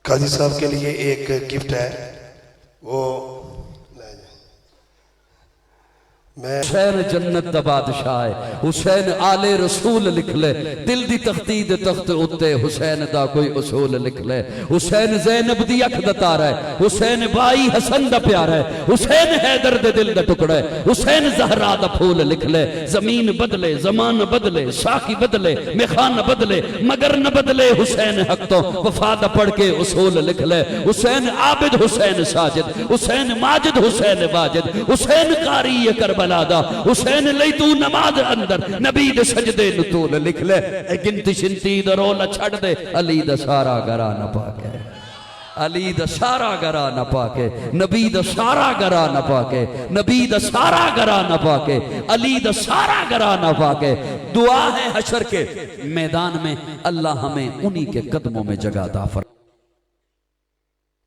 काजी साहब के लिए एक गिफ्ट है, वो हुसैन जन्नत दा बादशाह है। हुसैन आले रसूल लिख ले, दिल दी तख्ती दे तख्त उत्ते हुसैन दा कोई उसूल लिख ले। हुसैन ज़ैनब दी अख दा तारा है, हुसैन भाई हसन दा प्यारा है, हुसैन हैदर दे दिल दा टुकड़ा है। हुसैन ज़हरा दा फूल लिख ले, जमीन बदले ज़मान बदले साकी बदले मेखान बदले मगर न बदले हुसैन हक तो वफा दा पढ़ के उसूल लिख ले। हुसैन आबिद हुसैन साजिद, हुसैन माजिद हुसैन वाजिद, हुसैन कारी करबला दा, हुसैन लई तू नमाज अंदर नबी दे सजदे नतूल लिख ले। गिनती शिनती दा रोला छड़ दे, अली दा सारा गरा न पाके, अली दा सारा गरा न पाके, नबी दा सारा गरा न पाके, नबी दा सारा गरा न पाके, अली दा सारा गरा न पाके। दुआ है हशर के मैदान में, अल्लाह हमें उन्हीं के कदमों में जगह अता फरमा।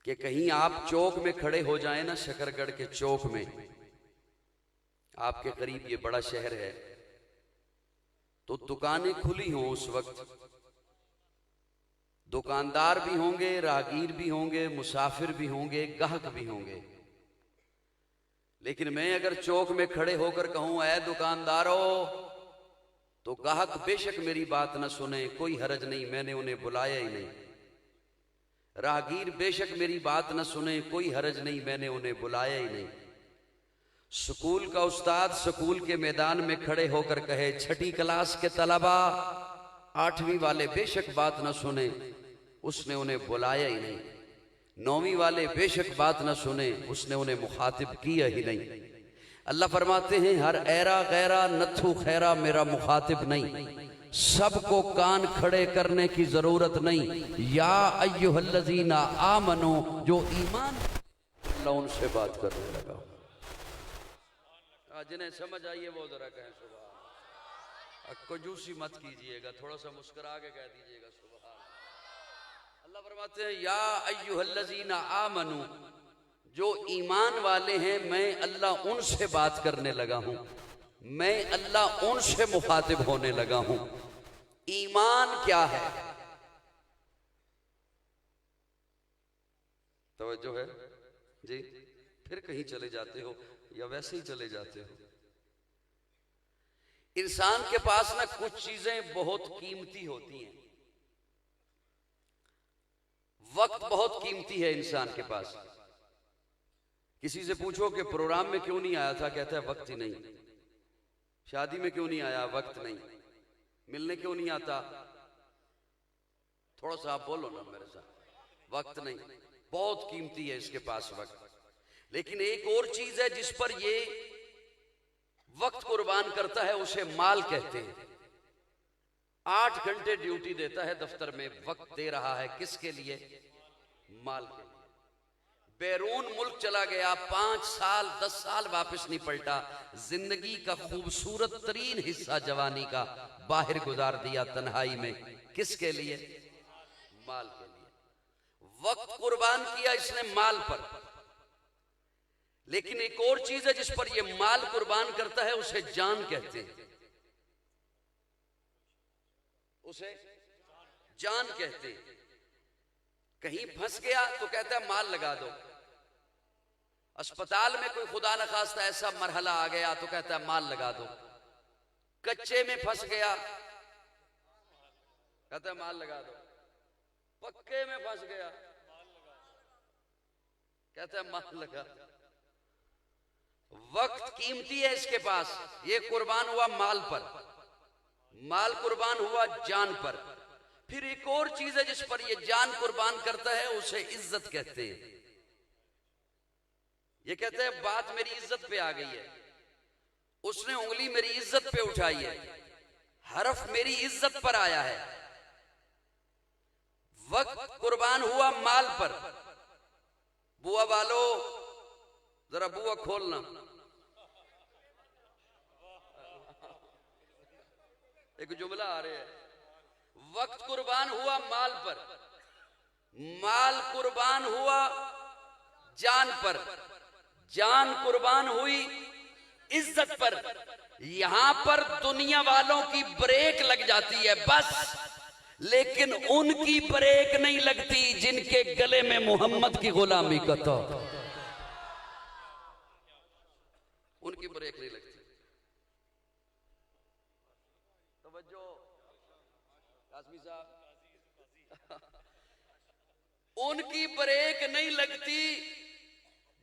कि कहीं आप चौक में खड़े हो जाए ना, शकरगढ़ के चौक में, आपके करीब ये बड़ा शहर है, तो दुकानें खुली हों उस वक्त, दुकानदार भी होंगे, राहगीर भी होंगे, मुसाफिर भी होंगे, गाहक भी होंगे। लेकिन मैं अगर चौक में खड़े होकर कहूं ऐ दुकानदारों, तो गाहक बेशक मेरी बात न सुने, कोई हरज नहीं, मैंने उन्हें बुलाया ही नहीं। राहगीर बेशक मेरी बात न सुने, कोई हरज नहीं, मैंने उन्हें बुलाया ही नहीं। स्कूल का उस्ताद स्कूल के मैदान में खड़े होकर कहे छठी क्लास के तलबा, आठवीं वाले बेशक बात न सुने, उसने उन्हें बुलाया ही नहीं। नौवीं वाले बेशक बात न सुने, उसने उन्हें मुखातिब किया ही नहीं। अल्लाह फरमाते हैं हर ऐरा गैरा नथु खैरा मेरा मुखातिब नहीं, सबको कान खड़े करने की जरूरत नहीं। या अय्युहल्लज़ीना आमनो, जो ईमान अल्लाह उनसे बात करने लगा। जिन्हें समझ आइए वो जरा कहें सुभान। कंजूसी मत कीजिएगा, थोड़ा सा मुस्कुरा के कह दीजिएगा सुभान। अल्लाह फरमाते हैं या अय्युहल्लज़ीना आमनू, जो ईमान वाले हैं मैं अल्लाह उनसे बात करने लगा हूं, मैं अल्लाह उनसे मुखातिब होने लगा हूं। ईमान क्या है? तवज्जो है जी? फिर कहीं चले जाते हो या वैसे ही चले जाते हो। इंसान के पास ना कुछ चीजें बहुत कीमती होती हैं। वक्त बहुत कीमती है इंसान के पास। किसी से पूछो कि प्रोग्राम में क्यों नहीं आया था, कहता है वक्त ही नहीं। शादी में क्यों नहीं आया, वक्त नहीं। मिलने क्यों नहीं आता, थोड़ा सा आप बोलो ना मेरे साथ, वक्त नहीं। बहुत कीमती है इसके पास वक्त। लेकिन एक और चीज है जिस पर ये वक्त कुर्बान करता है, उसे माल कहते हैं। 8 घंटे ड्यूटी देता है दफ्तर में, वक्त दे रहा है किसके लिए? माल के लिए। बैरून मुल्क चला गया, 5 साल 10 साल वापस नहीं पलटा, जिंदगी का खूबसूरत तरीन हिस्सा जवानी का बाहर गुजार दिया तन्हाई में, किसके लिए? माल के लिए। वक्त कुर्बान किया इसने माल पर। लेकिन एक और चीज है जिस पर यह माल कुर्बान करता है, उसे जान कहते हैं। उसे जान कहते हैं। कहीं फंस गया तो कहता है माल लगा दो। अस्पताल में कोई खुदा न खास्ता ऐसा मरहला आ गया तो कहता है माल लगा दो। कच्चे में फंस गया कहता है माल लगा दो। पक्के में फंस गया कहता है माल लगा दो। वक्त कीमती है इसके पास, ये कुर्बान हुआ माल पर, माल कुर्बान हुआ जान पर। फिर एक और चीज है जिस पर ये जान कुर्बान करता है, उसे इज्जत कहते हैं। ये कहते हैं बात मेरी इज्जत पे आ गई है, उसने उंगली मेरी इज्जत पे उठाई है, हरफ मेरी इज्जत पर आया है। वक्त कुर्बान हुआ माल पर। बुआ वालों जरा बुआ खोलना, एक जुमला आ रहा है। वक्त कुर्बान हुआ माल पर, माल कुर्बान हुआ जान पर, जान कुर्बान हुई इज्जत पर। यहां पर दुनिया वालों की ब्रेक लग जाती है बस। लेकिन उनकी ब्रेक नहीं लगती जिनके गले में मोहम्मद की गुलामी का तौर, उनकी ब्रेक नहीं लगती। तवज्जो काज़मी साहब, उनकी ब्रेक नहीं लगती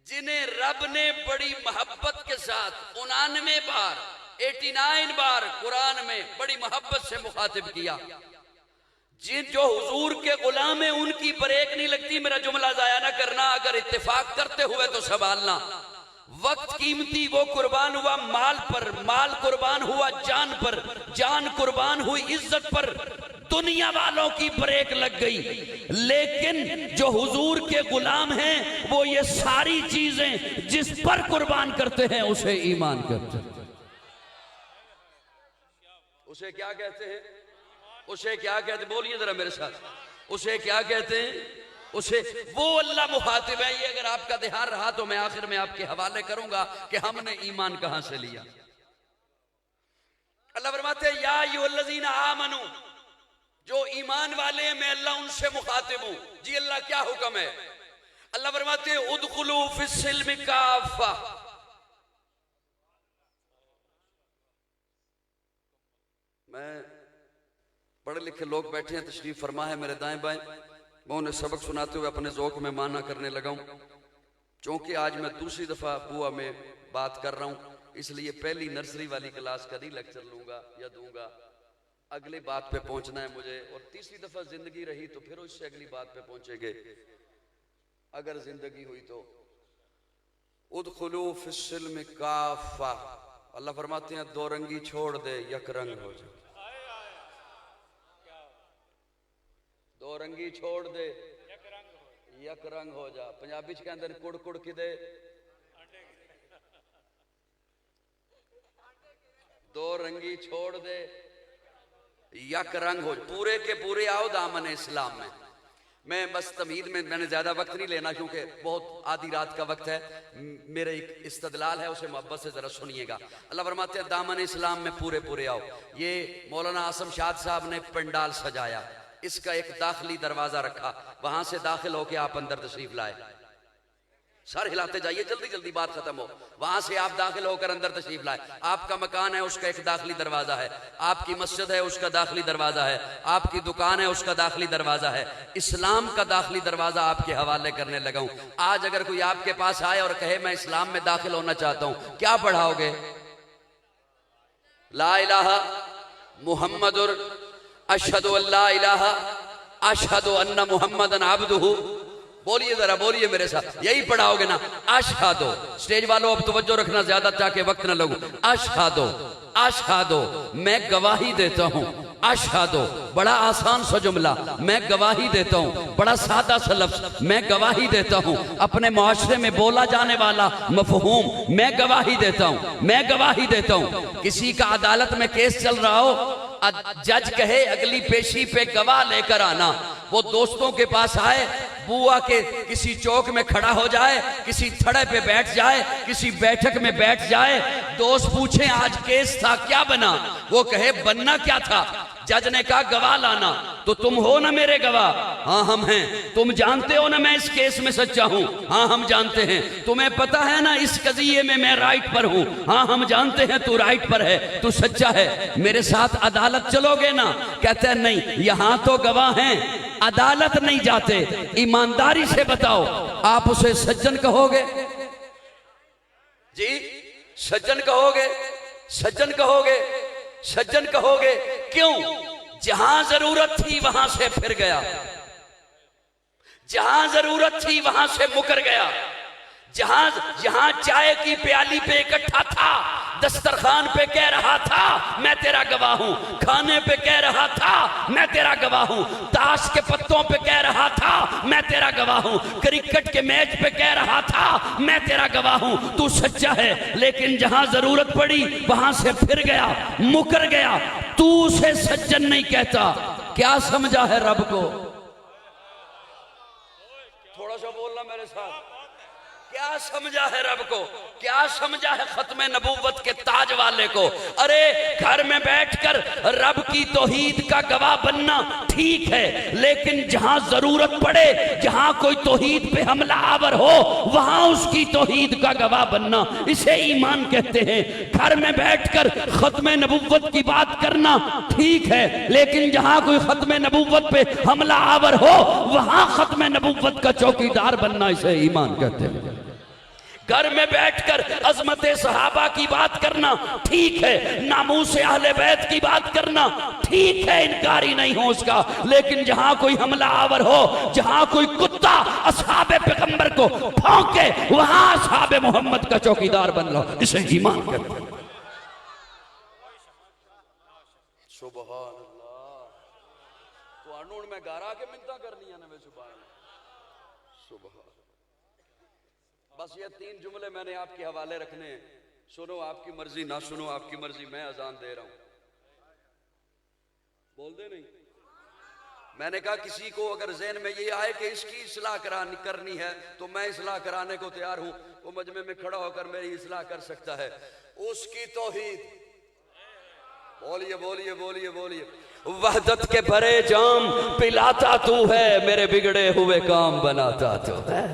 जिन्हें रब ने बड़ी मोहब्बत के साथ 89 बार 89 बार कुरान में बड़ी मोहब्बत से मुखातिब किया। जिन जो हुजूर के गुलाम है उनकी ब्रेक नहीं लगती। मेरा जुमला जाया ना करना, अगर इत्तेफाक करते हुए तो संभालना। वक्त कीमती, वो कुर्बान हुआ माल पर, माल कुर्बान हुआ जान पर, जान कुर्बान हुई इज्जत पर। दुनिया वालों की ब्रेक लग गई, लेकिन जो हुजूर के गुलाम हैं वो ये सारी चीजें जिस पर कुर्बान करते हैं उसे ईमान करते हैं। उसे क्या कहते हैं? उसे क्या कहते? बोलिए जरा मेरे साथ, उसे क्या कहते हैं? उसे वो अल्लाह मुखातिब है। ये अगर आपका ध्यान रहा तो मैं आखिर में आपके हवाले करूंगा कि हमने ईमान कहां से लिया। अल्लाह फरमाते हैं या अय्युहल्लज़ीना आमनू, जो ईमान वाले हैं मैं अल्लाह उनसे मुखातिब हूं। जी अल्लाह क्या हुक्म है? अल्लाह फरमाते हैं उदखुलू फिस्सिल्मि काफ़ा, मैं पढ़े लिखे लोग बैठे हैं, तशरीफ फरमा है मेरे दाएं बाएं, मैं उन्हें सबक सुनाते हुए अपने ज़ौक़ में माना करने लगा हूं। चूंकि आज मैं दूसरी दफ़ा बुआ में बात कर रहा हूं, इसलिए पहली नर्सरी वाली क्लास का नहीं लेक्चर लूंगा या दूंगा, अगली बात पे पहुंचना है मुझे। और तीसरी दफ़ा जिंदगी रही तो फिर उससे अगली बात पे पहुंचेंगे, अगर जिंदगी हुई तो। उदखुलू फिस्सिल्मि काफ़ा, अल्लाह फरमाते हैं दो रंगी छोड़ दे, यक रंग हो जा। दो रंगी छोड़ दे, यक रंग हो जा। पंजाबी च कहंदे ने कुड़ कुड़ किदे, दो रंगी छोड़ दे, यक रंग हो। पूरे के पूरे आओ दामन इस्लाम में। मैं बस तमीद में मैंने ज्यादा वक्त नहीं लेना क्योंकि बहुत आधी रात का वक्त है। मेरा एक इस्तदलाल है, उसे मोहब्बत से जरा सुनिएगा। अल्लाह फरमाते हैं दामन इस्लाम में पूरे पूरे आओ। ये मौलाना आसम शाद साहब ने पंडाल सजाया, इसका एक दाखिली दरवाजा रखा, वहां से दाखिल होके आप अंदर तशरीफ लाए। सर हिलाते जाइए, जल्दी जल्दी बात खत्म हो। वहां से आप दाखिल होकर अंदर तशरीफ लाए। आपका मकान है, उसका एक दाखिली दरवाजा है। आपकी मस्जिद है, उसका दाखिली दरवाजा है। आपकी दुकान है, उसका दाखिली दरवाजा है। इस्लाम का दाखिली दरवाजा आपके हवाले करने लगा हूं। आज अगर कोई आपके पास आए और कहे मैं इस्लाम में दाखिल होना चाहता हूं, क्या पढ़ाओगे? ला इलाहा मुहम्मदुर अशहदु अल्ला इलाहा अशहदु अन्ना मुहम्मदन अब्दुहु। बोलिए जरा, बोलिए मेरे साथ, यही पढ़ाओगे ना? अशहदु, स्टेज वालों अब तवज्जो रखना ज्यादा ताकि वक्त ना लगू। अशहदु, अशहदु, मैं गवाही देता हूं। अशहदु, बड़ा आसान सा जुमला, मैं गवाही देता हूं। बड़ा सादा सा लफ्ज, मैं गवाही देता हूं। अपने मुआशरे में बोला जाने वाला मफहूम, मैं गवाही देता हूं, मैं गवाही देता हूं। किसी का अदालत में केस चल रहा हो, जज कहे अगली पेशी पे गवाह लेकर आना, वो दोस्तों के पास आए, बुआ के किसी चौक में खड़ा हो जाए, किसी थड़े पे बैठ जाए, किसी बैठक में बैठ जाए, दोस्त पूछे आज केस था क्या बना, वो कहे बनना क्या था। जज ने कहा गवाह लाना, तो तुम हो ना मेरे गवाह? हाँ हम हैं। तुम जानते हो ना मैं इस केस में सच्चा हूं? हाँ हम जानते हैं। तुम्हें पता है ना इस कजिये में मैं राइट पर हूं? हाँ हम जानते हैं तू राइट पर है, तू सच्चा है। मेरे साथ अदालत चलोगे ना? कहते हैं नहीं, यहां तो गवाह हैं, अदालत नहीं जाते। ईमानदारी से बताओ, आप उसे सज्जन कहोगे? जी सज्जन कहोगे? सज्जन कहोगे? सज्जन कहोगे? क्यों? जहां जरूरत थी वहां से फिर गया, जहां जरूरत थी वहां से मुकर गया। जहां चाय की प्याली पे इकट्ठा था, दस्तरखान पे कह रहा था मैं तेरा गवाह हूं, खाने पे कह रहा था मैं तेरा गवाह हूं, ताश के पत्तों पे कह रहा था मैं तेरा गवाह हूं, क्रिकेट के मैच पे कह रहा था मैं तेरा गवाह हूं। तू सच्चा है, लेकिन जहां जरूरत पड़ी वहां से फिर गया, मुकर गया। तू उसे सज्जन नहीं कहता। क्या समझा है रब को? थोड़ा सा बोलना मेरे साथ। क्या समझा है रब को, क्या समझा है खत्म नबूवत के ताज वाले को। अरे घर में बैठकर रब की तौहीद का गवाह बनना ठीक है, लेकिन जहां जरूरत पड़े, जहां कोई तौहीद पे हमला आवर हो, वहां उसकी तौहीद का गवाह बनना, इसे ईमान कहते हैं। घर में बैठकर खत्म नबूवत की बात करना ठीक है, लेकिन जहां कोई खत्म नबूवत पे हमला आवर हो, वहां खत्म नबूवत का चौकीदार बनना, इसे ईमान कहते हैं। घर में बैठकर अजमत सहाबा की बात करना ठीक है, नामूस अहले बैत की बात करना ठीक है, इनकारी नहीं हो उसका, लेकिन जहां कोई हमला आवर हो, जहां कोई कुत्ता असहाबे पैगंबर को भौंके, वहां असहाबे मोहम्मद का चौकीदार बन लो, इसे ईमान करते हैं। सुभान अल्लाह। तो अनून में गारा के मिन्नता करनी है ना, सुभान सुभान। बस ये 3 जुमले मैंने आपके हवाले रखने हैं, सुनो आपकी मर्जी, ना सुनो आपकी मर्जी, मैं अजान दे रहा हूं, बोल दे नहीं। मैंने कहा किसी को अगर ज़हन में ये आए कि इसकी इस्लाह करनी है, तो मैं इस्लाह कराने को तैयार हूं, वो मजमे में खड़ा होकर मेरी इस्लाह कर सकता है। उसकी तौहीद, बोलिए बोलिए बोलिए बोलिए। वहदत के भरे जाम पिलाता तू है, मेरे बिगड़े हुए काम बनाता तू है।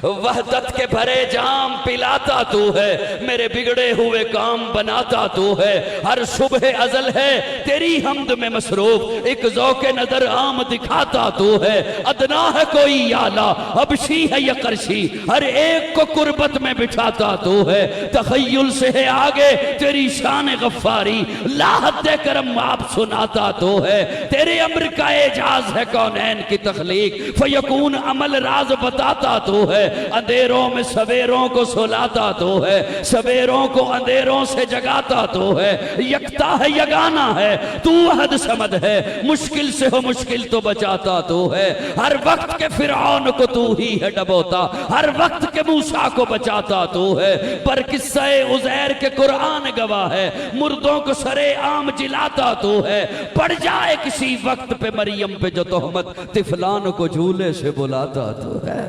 वहदत के भरे जाम पिलाता तू है, मेरे बिगड़े हुए काम बनाता तू है। हर सुबह अजल है तेरी हमद में मसरूफ, एक ज़ौक़े नजर आम दिखाता तू है। अदना है कोई याला, हबशी है या करशी, हर एक को कुर्बत में बिठाता तू है। तखय्युल से है आगे तेरी शान गफ्फारी, लाहत करम आप सुनाता तो है। तेरे अम्र का एजाज है कौनैन की तख्लीक, फयकून अमल राज बताता तो है। अंधेरों में सवेरों को सुलाता तो है, सवेरों को अंधेरों से जगाता तो है। यकता है यगाना है, तू अहद समद है, मुश्किल से हो मुश्किल तो बचाता तो है। हर वक्त के फिरौन को तू ही है डबोता, हर वक्त के मूसा को बचाता तो है। पर किस्सा उज़ैर के कुरान गवाह है, मुर्दों को सरे आम जिलाता तो है। पड़ जाए किसी वक्त पे मरियम पे जो तोहमत, तिफलान को झूले से बुलाता तो है।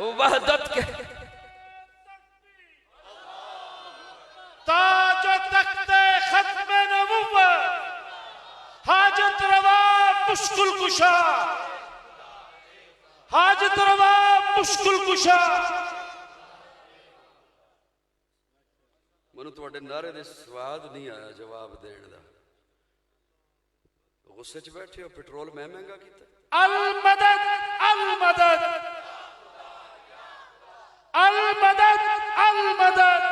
वहदत के ताज तख्ते खत्म नबुव्वत, हाजत रवा मुश्किल कुशा, हाजत रवा मुश्किल कुशा। मनु तुहाडे नारे दे स्वाद नहीं आया जवाब देने दा, गुस्से च बैठे हो, पेट्रोल मैं महंगा कीता। अल मदद अल मदद अल मदद अल मदद।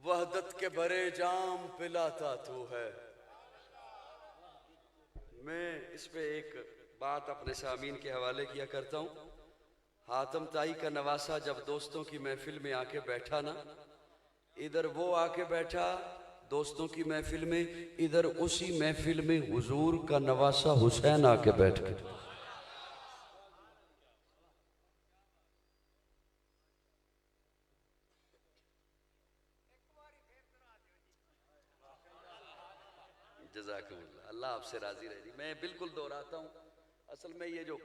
वहदत के भरे जाम पिलाता तू है। मैं इस पे एक बात अपने सामीन के हवाले किया करता हूँ। हातम ताई का नवासा जब दोस्तों की महफिल में आके बैठा ना, इधर वो आके बैठा दोस्तों की महफिल में, इधर उसी महफिल में हुजूर का नवासा हुसैन आके बैठ गया। जज़ाकुमुल्लाह, अल्लाह आपसे राजी रहे। मैं बिल्कुल दोहराता हूँ, असल में ये जो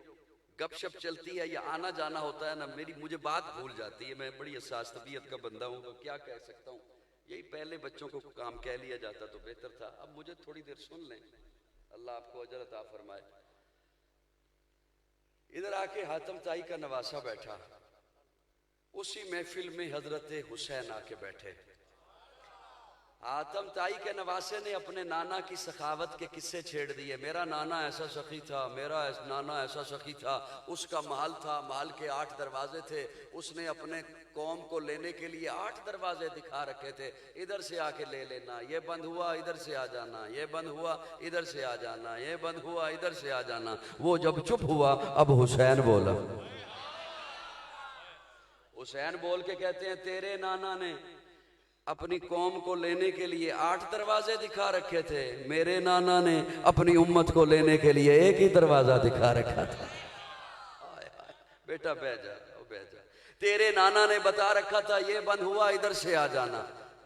गपशप चलती है या आना जाना होता है ना, मुझे बात भूल जाती है। मैं बड़ी हसास तबीयत का बंदा हूँ, तो क्या कह सकता हूँ। यही पहले बच्चों को काम कह लिया जाता तो बेहतर था। अब मुझे थोड़ी देर सुन लें, अल्लाह आपको अजर अता फरमाए। इधर आके हातम ताई का नवासा बैठा, उसी महफिल में हजरत हुसैन आके बैठे। हातम ताई के नवासे ने अपने नाना की सखावत के किस्से छेड़ दिए। मेरा नाना ऐसा सखी था, मेरा नाना ऐसा सखी था, उसका महल था, महल के 8 दरवाजे थे, उसने अपने कौम को लेने के लिए 8 दरवाजे दिखा रखे थे। इधर से आके ले लेना, ये बंद हुआ इधर से आ जाना, ये बंद हुआ इधर से आ जाना, ये बंद हुआ इधर से आ जाना। वो जब चुप हुआ, अब हुसैन बोला। हुसैन बोल के कहते हैं, तेरे नाना ने अपनी कौम को लेने के लिए 8 दरवाजे दिखा रखे थे, मेरे नाना ने अपनी उम्मत को लेने के लिए एक ही दरवाजा दिखा रखा था। बेटा बह जा, बह जा। तेरे नाना ने बता रखा था, ये बंद हुआ इधर से आ जाना,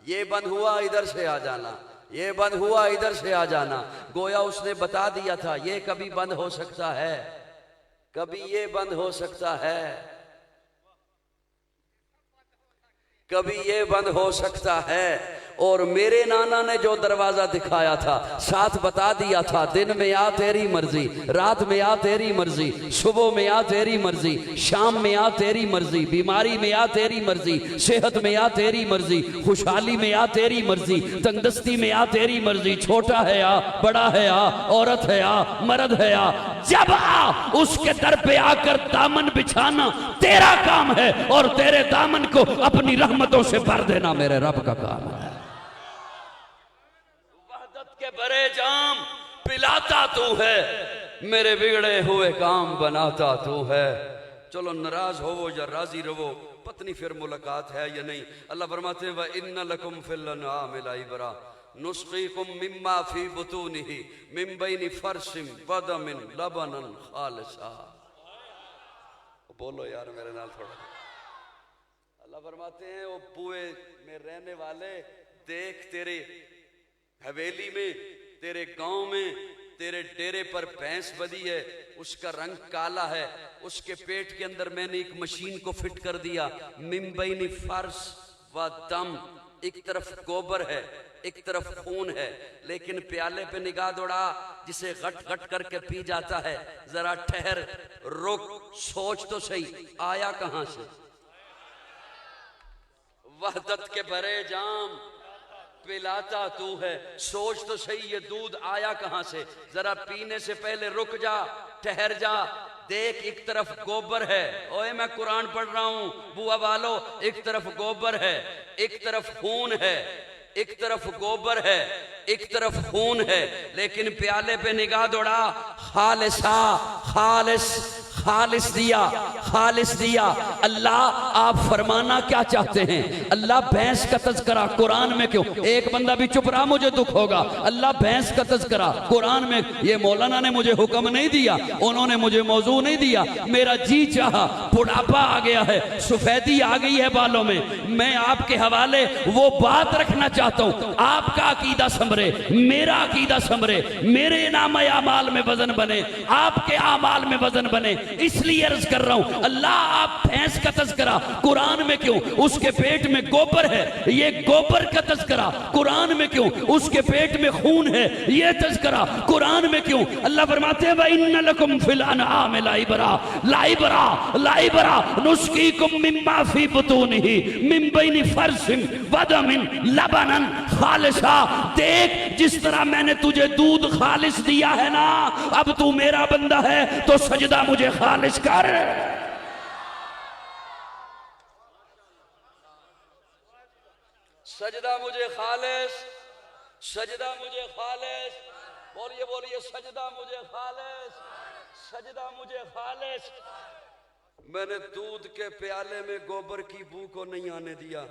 ये बंद हुआ इधर से आ जाना, ये बंद हुआ इधर से आ जाना। गोया उसने बता दिया था ये कभी बंद हो सकता है, कभी ये बंद हो सकता है, कभी ये बंद हो सकता है। और मेरे नाना ने जो दरवाजा दिखाया था, साथ बता दिया था, दिन में आ तेरी मर्जी, रात में आ तेरी मर्जी, सुबह में आ तेरी मर्जी, शाम में आ तेरी मर्जी, बीमारी में आ तेरी मर्जी, सेहत में आ तेरी मर्जी, खुशहाली में आ तेरी मर्जी, तंगदस्ती में आ तेरी मर्जी, छोटा है आ, बड़ा है आ, औरत है आ, मर्द है आ, जब आ उसके दर पे आकर दामन बिछाना तेरा काम है, और तेरे दामन को अपनी रहमतों से भर देना मेरे रब का काम है। वहदत के बड़े जाम पिलाता तू है, मेरे बिगड़े हुए काम बनाता तू है। चलो नाराज होवो या राजी रहो, पत्नी फिर मुलाकात है या नहीं। अल्लाह फरमाते हैं व इन्ना लकुम फिल अनआम इबरा नुस्कीकुम मिम्मा फी बुतूनिही मिन बैनि फरसिम वदमिन लबनन खालिसा। बोलो यार मेरे नाल थोड़ा। अल्लाह फरमाते हैं वो पुए में रहने वाले, देख तेरे हवेली में, तेरे गांव में, तेरे डेरे पर भैंस बधी है, उसका रंग काला है, उसके पेट के अंदर मैंने एक मशीन को फिट कर दिया, मिन बैनि फर्श व दम, एक तरफ गोबर है एक तरफ खून है, लेकिन प्याले पे निगाह दौड़ा जिसे गट गट करके पी जाता है। जरा ठहर, रुक, सोच तो सही, आया कहां से? वहदत के भरे जाम पिलाता तू है, सोच तो सही ये दूध आया कहां से? जरा पीने से पहले रुक जा, ठहर जा, देख एक तरफ गोबर है, ओए मैं कुरान पढ़ रहा हूं बुआ वालो, एक तरफ गोबर है, एक तरफ खून है, एक तरफ गोबर है, एक तरफ खून है, लेकिन प्याले पे निगाह दौड़ा, खालिसा, खालिस, खालिस दिया, खालिस दिया। अल्लाह आप फरमाना क्या चाहते हैं? अल्लाह भैंस का तज़किरा कुरान में क्यों? एक बंदा भी चुप रहा मुझे दुख होगा। अल्लाह भैंस का तज़किरा कुरान में, ये मौलाना ने मुझे हुक्म नहीं दिया, उन्होंने मुझे मौजू नहीं दिया, मेरा जी चाहा, बुढ़ापा आ गया है, सफेदी आ गई है बालों में, मैं आपके हवाले वो बात रखना चाहता हूं, आपका अकीदा संभरे, मेरा अकीदा संभरे, मेरे नाम आमाल में वजन बने, आपके आमाल में वजन बने, इसलिए अर्ज कर रहा हूं। अल्लाह आप भैंस का तज़किरा कुरान में क्यों? उसके पेट में गोबर है, ये गोबर का तज़किरा कुरान में क्यों? उसके पेट में खून है, ये तज़किरा कुरान में क्यों? अल्लाह फरमाते हैं व इन्ना लकुम फिल अनआम लाइबरा, लाइबरा, लाइबरा नुस्कीकुम मिम्मा फी बुतूनिही मिन बैनि फरसिन वदमिन लबनन खालिसा। देख जिस तरह मैंने तुझे दूध खालिस दिया है ना, अब तू मेरा बंदा है तो सजदा मुझे खालिस कर। सजदा मुझे खालिस, सजदा मुझे खालिस, बोलिए बोलिए, सजदा मुझे खालिस, सजदा मुझे खालिस। मैंने दूध के प्याले में गोबर की बू को नहीं आने दिया,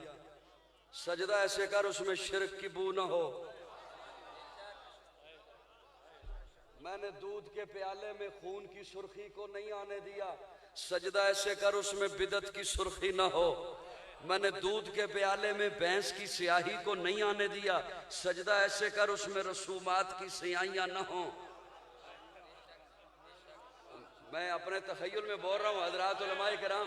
सजदा ऐसे कर उसमें शिरक की बू ना हो। मैंने दूध के प्याले में खून की सुर्खी को नहीं आने दिया, सजदा ऐसे कर उसमें बिदत की सुर्खी ना हो। मैंने दूध के प्याले में भैंस की स्याही को नहीं आने दिया, सजदा ऐसे कर उसमें रसूमात की स्याहियां ना हो। मैं अपने तखय्युल में बोल रहा हूँ हजरात उलमाए किराम,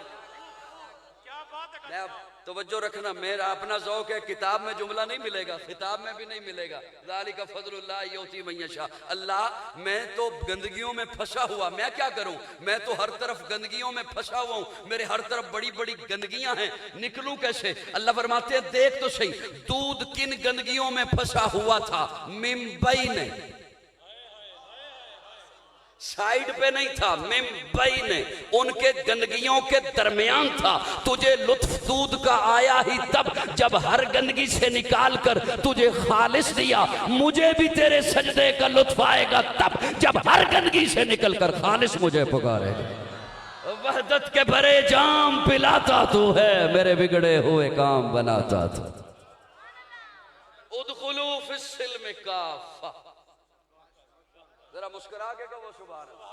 मैं तवज्जो रखना, मेरा अपना ज़ौक़ है, किताब में जुमला नहीं मिलेगा, खिताब में भी नहीं मिलेगा। ज़ालिका फ़ज़लुल्लाह युती मन यशा। अल्लाह मैं तो गंदगियों में फंसा हुआ, मैं क्या करूं? मैं तो हर तरफ गंदगियों में फंसा हुआ हूं, मेरे हर तरफ बड़ी बड़ी गंदगियां हैं, निकलूं कैसे? अल्लाह फरमाते हैं देख तो सही, दूध किन गंदगियों में फंसा हुआ था? मिन बैनि, साइड पे नहीं था, मिम्बई ने उनके गंदगियों के दरमियान था। तुझे लुत्फ दूध का आया ही तब जब हर गंदगी से निकाल कर तुझे खालिस दिया, मुझे भी तेरे सजदे का लुत्फ आएगा तब जब हर गंदगी से निकल कर खालिस मुझे पुकारेगा। वहदत के भरे जाम पिलाता तू है, मेरे बिगड़े हुए काम बनाता तू। उदखुलू फिस्सिल्म काफ़ा, जरा मुस्कुरा के कहो सुभान अल्लाह।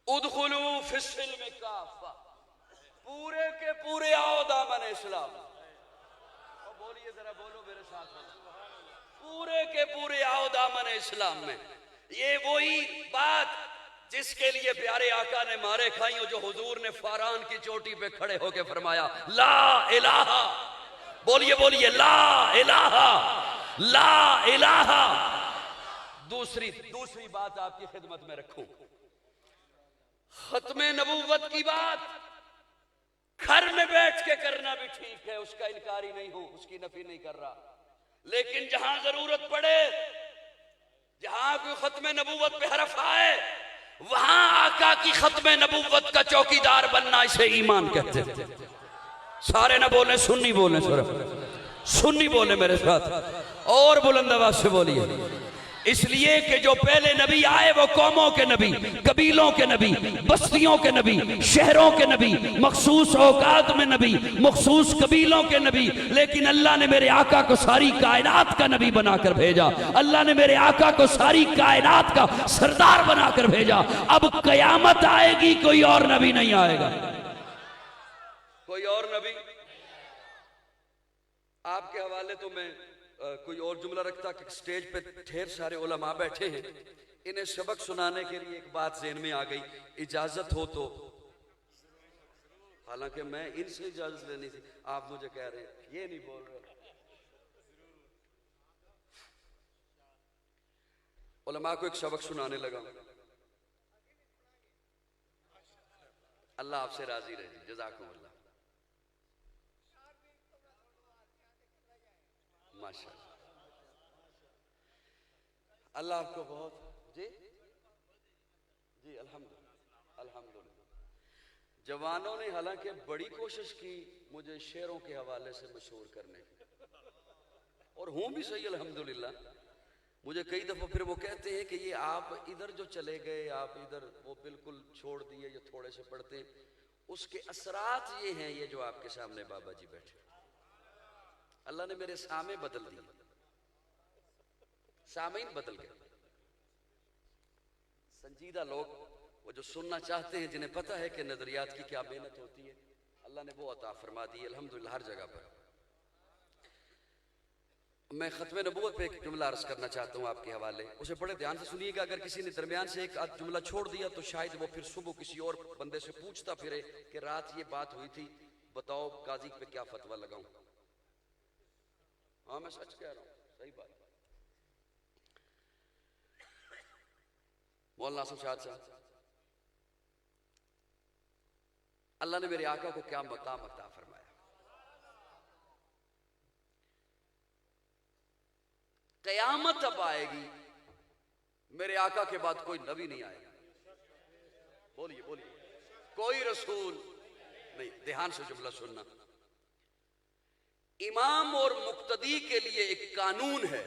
उदखुलू फिस्सिल्म काफ़ा, पूरे के पूरे आओ दामन इस्लाम। बोलिए जरा, बोलो मेरे साथ, पूरे के पूरे आओ दामन इस्लाम में। ये वही बात जिसके लिए प्यारे आका ने मारे खाई और जो हुजूर ने फारान की चोटी पे खड़े होके फरमाया ला इलाहा, बोलिए बोलिए ला इलाहा, ला इलाहा। दूसरी बात आपकी खिदमत में रखूं, खत्मे नबूवत की बात घर में बैठ के करना भी ठीक है, उसका इनकारी नहीं हूं, उसकी नफी नहीं कर रहा, लेकिन जहां जरूरत पड़े, जहां कोई खत्मे नबूवत पे हरफ आए, वहां आका की खत्मे नबूवत का चौकीदार बनना, इसे ईमान कहते हैं। सारे ना बोले, सुन्नी बोले, सुन्नी बोले मेरे साथ, और बुलंद आवाज से बोलिए। इसलिए कि जो पहले नबी आए वो कौमों के नबी, कबीलों के नबी, बस्तियों के नबी, शहरों के नबी, मखसूस औकात में नबी, मखसूस कबीलों के नबी, लेकिन अल्लाह ने मेरे आका को सारी कायनात का नबी बनाकर भेजा। अल्लाह ने मेरे आका को सारी कायनात का सरदार बनाकर भेजा। अब कयामत आएगी, कोई और नबी नहीं आएगा, कोई और नबी। आपके हवाले तो मैं कोई और जुमला रखता कि स्टेज पे ढेर सारे उलमा बैठे हैं, इन्हें सबक सुनाने के लिए एक बात ज़हन में आ गई, इजाजत हो तो। हालांकि मैं इनसे इजाजत लेनी थी, आप मुझे कह रहे हैं ये नहीं बोल रहे। उलमा को एक सबक सुनाने लगा। अल्लाह आपसे राजी रहे, जज़ाकुमुल्लाह। माशाअल्लाह, अल्लाह आपको बहुत जी जी अल्हम्दुलिल्लाह अल्हम्दुलिल्लाह। जवानों ने हालांकि बड़ी कोशिश की मुझे शेरों के हवाले से मशहूर करने की, और हूं भी सही अल्हम्दुलिल्लाह। मुझे कई दफा फिर वो कहते हैं कि ये आप इधर जो चले गए, आप इधर वो बिल्कुल छोड़ दिए, ये थोड़े से पढ़ते, उसके असरात ये हैं, ये जो आपके सामने बाबा जी बैठे, अल्लाह ने मेरे सामे बदल दिए, सामीन बदल गए। संजीदा लोग, वो जो सुनना चाहते हैं, जिन्हें पता है कि नजरियात की क्या मेहनत होती है, अल्लाह ने वो अता फरमा दी अल्हम्दुलिल्लाह हर जगह पर। मैं खत्मे नबूवत पे एक जुमला अर्ज करना चाहता हूँ आपके हवाले, उसे बड़े ध्यान से सुनिएगा। अगर किसी ने दरमियान से एक आध जुमला छोड़ दिया तो शायद वो फिर सुबह किसी और बंदे से पूछता फिरे कि रात ये बात हुई थी, बताओ काजी पे क्या फतवा लगाऊं। हाँ मैं सच कह रहा हूं, सही बात। मौलाना शमशाद साहब, अल्लाह ने मेरे आका को क्या मकाम अता फरमाया। कयामत अब आएगी, मेरे आका के बाद कोई नबी नहीं आएगा। बोलिए बोलिए, कोई रसूल नहीं। ध्यान से जुमला सुनना। इमाम और मुक्तदी के लिए एक कानून है।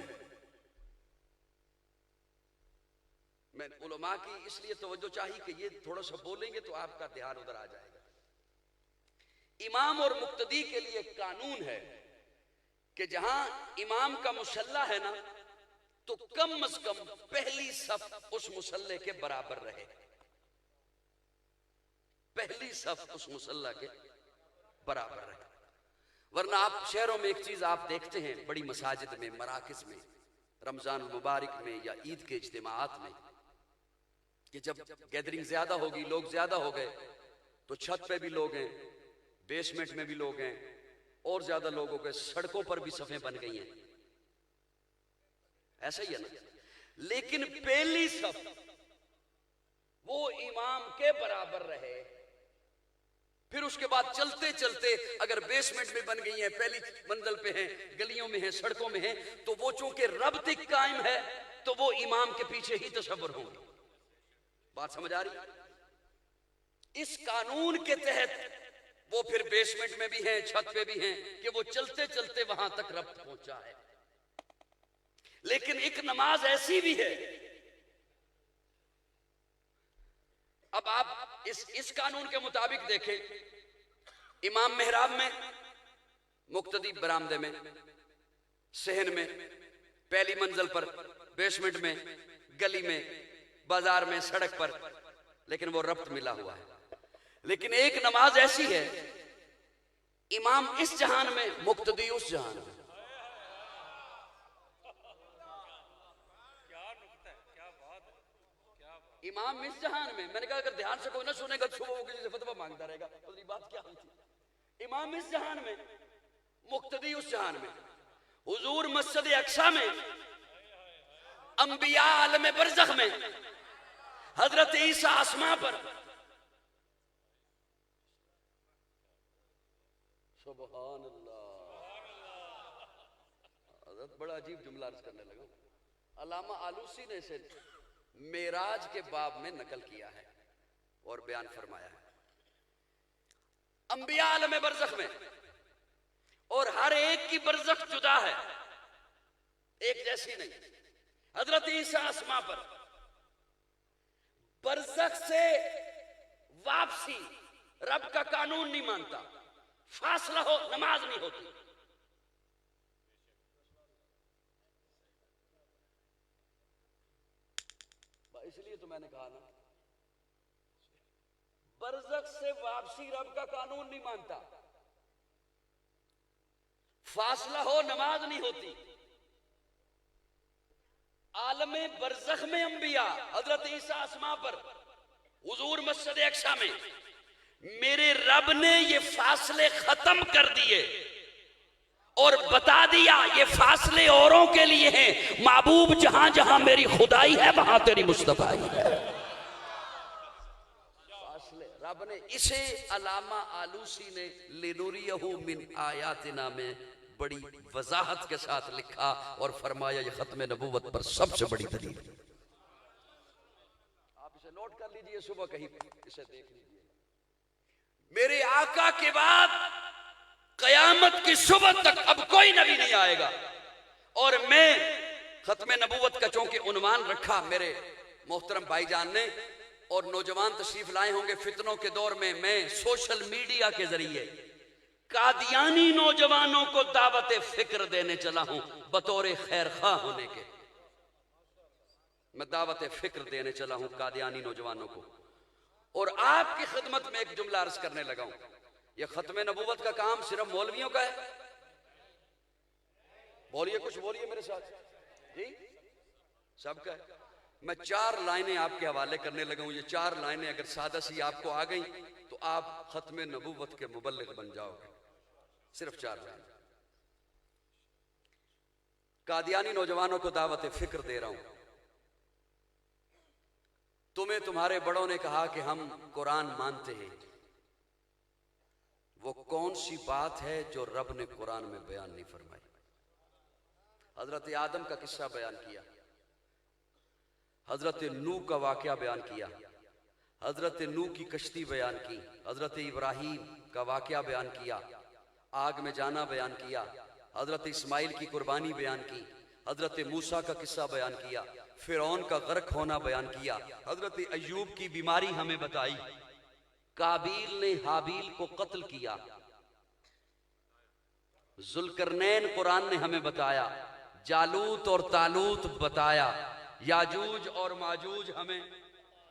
मैं उलमा की इसलिए तवज्जो चाहिए कि ये थोड़ा सा बोलेंगे तो आपका ध्यान उधर आ जाएगा। इमाम और मुक्तदी के लिए एक कानून है कि जहां इमाम का मुसल्ला है ना, तो कम से कम पहली सफ उस मुसल्ले के बराबर रहे। पहली सफ उस मुसल्ला के बराबर रहे। वरना आप शहरों में एक चीज आप देखते हैं, बड़ी मसाजिद में, मराकिज में, रमजान मुबारक में या ईद के इज्तिमाआत में, कि जब गैदरिंग ज्यादा होगी, लोग ज्यादा हो गए, तो छत पे भी लोग हैं, बेसमेंट में भी लोग हैं, और ज्यादा लोग हो गए, सड़कों पर भी सफें बन गई हैं। ऐसा ही है ना। लेकिन पहली सफ वो इमाम के बराबर रहे। फिर उसके बाद चलते चलते अगर बेसमेंट में बन गई है, पहली मंजिल पे हैं, गलियों में हैं, सड़कों में हैं, तो वो चूंकि रब्त कायम है, तो वो इमाम के पीछे ही तशव्वुर होंगे। बात समझ आ रही? इस कानून के तहत वो फिर बेसमेंट में भी हैं, छत पे भी हैं, कि वो चलते चलते वहां तक रब्त पहुंचा है। लेकिन एक नमाज ऐसी भी है, अब आप इस कानून के मुताबिक देखें, इमाम मेहराब में, मुक्तदी बरामदे में, सहन में, पहली मंजिल पर, बेसमेंट में, गली में, बाजार में, सड़क पर, लेकिन वो रब्त मिला हुआ है। लेकिन एक नमाज ऐसी है, इमाम इस जहान में, मुक्तदी उस जहान में। क्या नुक्ता है, क्या बात है। इमाम इस जहान में, मैंने कहा अगर ध्यान से कोई ना सुनेगा तो सुबह वो किसी से फतवा मांगता रहेगा, तो बात क्या हुई थी। इमाम इस जहान में, मुक्तदी उस जहान में, हुजूर मस्जिद अक्सा में, अंबिया आलम बरज़ख में, हजरत ईसा आसमां पर। सुभान अल्लाह। हजरत बड़ा अजीब जुमला अर्ज करने लगा। अल्लामा आलूसी ने इसे मेराज के बाब में नकल किया है और बयान फरमाया है। अंबिया आलम बरज़ख में, और हर एक की बरज़ख जुदा है, एक जैसी नहीं। हजरत ईसा आसमां पर, बरज़ख से वापसी रब का कानून नहीं मानता, फासला हो नमाज नहीं होती। इसलिए तो मैंने कहा ना, बरज़ख से वापसी रब का कानून नहीं मानता, फासला हो नमाज नहीं होती। आलमे बरज़ख में अंबिया, हजरत ईसा आसमां पर, हुजूर मस्जिद अक्सा में, मेरे रब ने ये फासले खत्म कर दिए और बता दिया ये फासले औरों के लिए हैं। महबूब जहां जहां मेरी खुदाई है वहां तेरी मुस्तफाई है। फासले रब ने, इसे अल्लामा आलूसी ने लिनुरियहु मिन आयातिना में बड़ी वजाहत के साथ लिखा और फरमाया ये खत्म नबूवत पर सबसे बड़ी दलील। आप इसे नोट कर लीजिए, सुबह कहीं इसे देख लीजिए। मेरे आका के बाद कयामत की सुबह तक अब कोई नबी नहीं आएगा, और मैं खत्म नबूवत का चूंकि उन्वान रखा मेरे मोहतरम भाईजान ने, और नौजवान तशरीफ लाए होंगे फितनों के दौर में, मैं सोशल मीडिया के जरिए कादियानी नौजवानों को दावत फिक्र देने चला हूं बतौर खैर खा होने के। मैं दावत फिक्र देने चला हूं कादियानी नौजवानों को, और आपकी खिदमत में एक जुमला अर्ज करने लगा हूं। यह खत्म नबूवत का काम सिर्फ मौलवियों का है? बोलिए, कुछ बोलिए मेरे साथ जी, सबका है। मैं 4 लाइनें आपके हवाले करने लगा हूं। ये 4 लाइनें अगर सादा सी आपको आ गई तो आप खत्म नबूवत के मुबल्लिग बन जाओगे। सिर्फ 4 लाइन। कादियानी नौजवानों को दावत फिक्र दे रहा हूं। तुम्हें तुम्हारे बड़ों ने कहा कि हम कुरान मानते हैं, वो कौन सी बात है जो रब ने कुरान में बयान नहीं फरमाई? हजरत आदम का किस्सा बयान किया, हजरत नूह का वाकया बयान किया, हजरत नूह की कश्ती बयान की, हजरत इब्राहीम का वाकया बयान किया, आग में जाना बयान किया, हजरत इस्माइल की कुर्बानी बयान की, हजरत मूसा का किस्सा बयान किया, फिरौन का गर्क होना बयान किया, हजरत अय्यूब की बीमारी हमें बताई, काबील ने हाबील को कत्ल किया, जुल्करनैन कुरान ने हमें बताया, जालूत और तालूत बताया, याजूज और माजूज हमें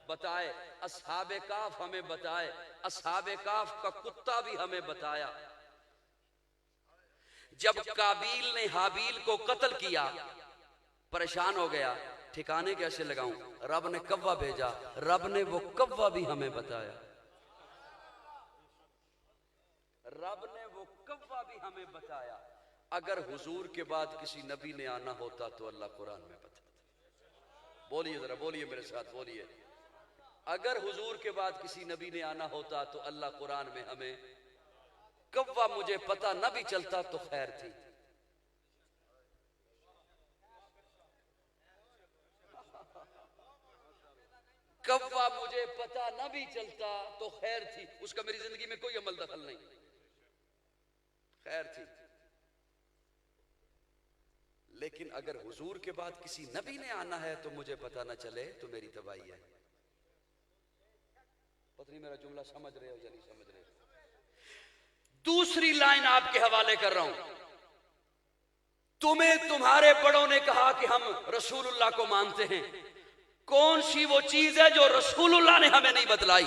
बताए, असहाबे काफ हमें बताए, असहाबे काफ का कुत्ता भी हमें बताया। जब काबील ने हाबील को कत्ल किया, परेशान हो गया, ठिकाने कैसे लगाऊं? रब ने कव्वा भेजा, रब ने वो कव्वा भी हमें बताया, रब ने वो कव्वा भी हमें बताया। अगर हुजूर के बाद किसी नबी ने आना होता तो अल्लाह कुरान में बताता। बोलिए जरा, बोलिए मेरे साथ, बोलिए। अगर हुजूर के बाद किसी नबी ने आना होता तो अल्लाह कुरान में हमें कव्वा, मुझे पता न भी चलता तो खैर थी। कव्वा मुझे पता न भी चलता तो खैर थी, उसका मेरी जिंदगी में कोई अमल दखल नहीं, खैर थी। लेकिन अगर हुजूर के बाद किसी नबी ने आना है तो मुझे पता न चले तो मेरी तबाही है। पता नहीं मेरा जुमला समझ रहे हो या नहीं समझ रहे हो? दूसरी लाइन आपके हवाले कर रहा हूं। तुम्हें तुम्हारे बड़ों ने कहा कि हम रसूलुल्लाह को मानते हैं, कौन सी वो चीज है जो रसूलुल्लाह ने हमें नहीं बतलाई?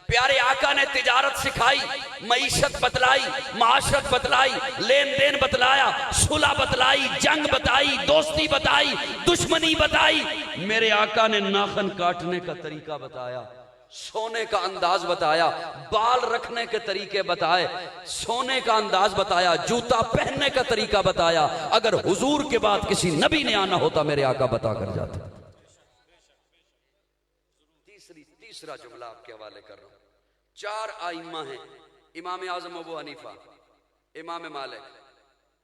प्यारे आका ने तिजारत सिखाई, मईशत बतलाई, माशरत बतलाई, लेन देन बतलाया, सुलह बतलाई, जंग बताई, दोस्ती बताई, दुश्मनी बताई। मेरे आका ने नाखन काटने का तरीका बताया, सोने का अंदाज बताया, बाल रखने के तरीके बताए, सोने का अंदाज बताया, जूता पहनने का तरीका बताया। अगर हुजूर के बाद किसी नबी ने आना होता मेरे आका बता कर जाते। तीसरा जुमला आपके हवाले कर रहा हूं। 4 आइम्मा हैं, इमाम आजम अबू हनीफा, इमाम मालिक,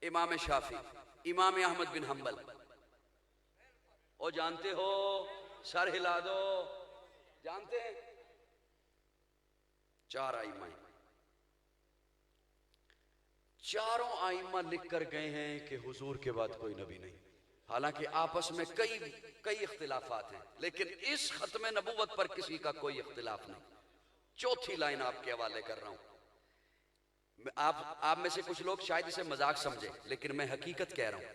इमाम शाफी, इमाम अहमद बिन हम्बल। और जानते हो, सर हिला दो, जानते हैं 4 आइम्मा हैं। चारों आइम्मा लिख कर गए हैं कि हुजूर के बाद कोई नबी नहीं। हालांकि आपस में कई इख्तिलाफात हैं, लेकिन इस खत्म नबूवत पर किसी का कोई इख्तिलाफ नहीं। चौथी लाइन आपके हवाले कर रहा हूं। आप में से कुछ लोग शायद इसे मजाक समझे, लेकिन मैं हकीकत कह रहा हूं।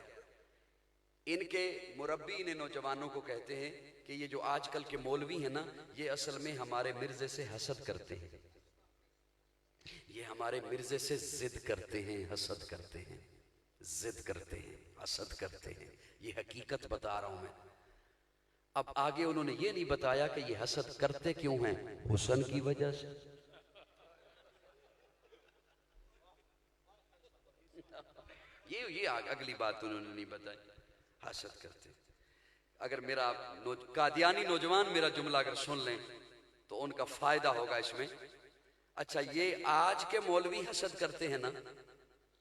इनके मुरब्बी इन नौजवानों को कहते हैं कि ये जो आजकल के मौलवी हैं ना, ये असल में हमारे मिर्जे से हसद करते हैं, ये हमारे मिर्जे से जिद करते हैं, हसद करते हैं, जिद करते हैं, हसद करते हैं। ये हकीकत बता रहा हूं मैं। अब आगे उन्होंने ये नहीं बताया कि ये हसद करते क्यों हैं, हुस्न की वजह से। ये अगली बात उन्होंने नहीं बताई, हसद करते। अगर मेरा कादियानी नौजवान मेरा जुमला अगर सुन लें तो उनका फायदा होगा इसमें। अच्छा, ये आज के मौलवी हसद करते हैं ना,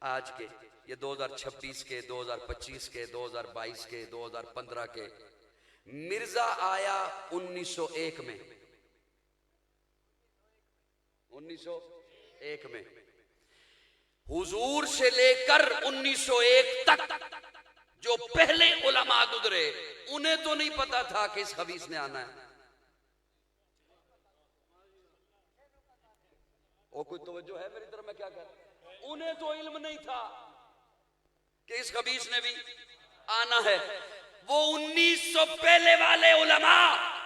आज के, ये 2026 के, 2025 के, 2022 के, 2015 के। मिर्जा आया 1901 में, 1901 में। हुजूर से लेकर 1901 तक जो पहले उलमा गुजरे, उन्हें तो नहीं पता था कि इस हदीस ने आना है। और कोई तवज्जो है मेरी तरफ, मैं क्या कर, उन्हें तो इल्म नहीं था कि इस खबीस ने भी आना है। वो 1900 पहले वाले उलमा,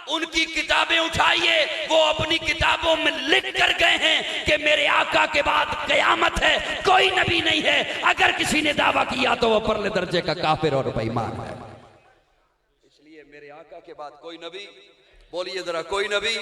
उनकी किताबें उठाइए, वो अपनी किताबों में लिख कर गए हैं कि मेरे आका के बाद कयामत है, कोई नबी नहीं है। अगर किसी ने दावा किया तो वो परले दर्जे का काफिर और बेईमान है। इसलिए मेरे आका के बाद कोई नबी, बोलिए जरा, कोई नबी।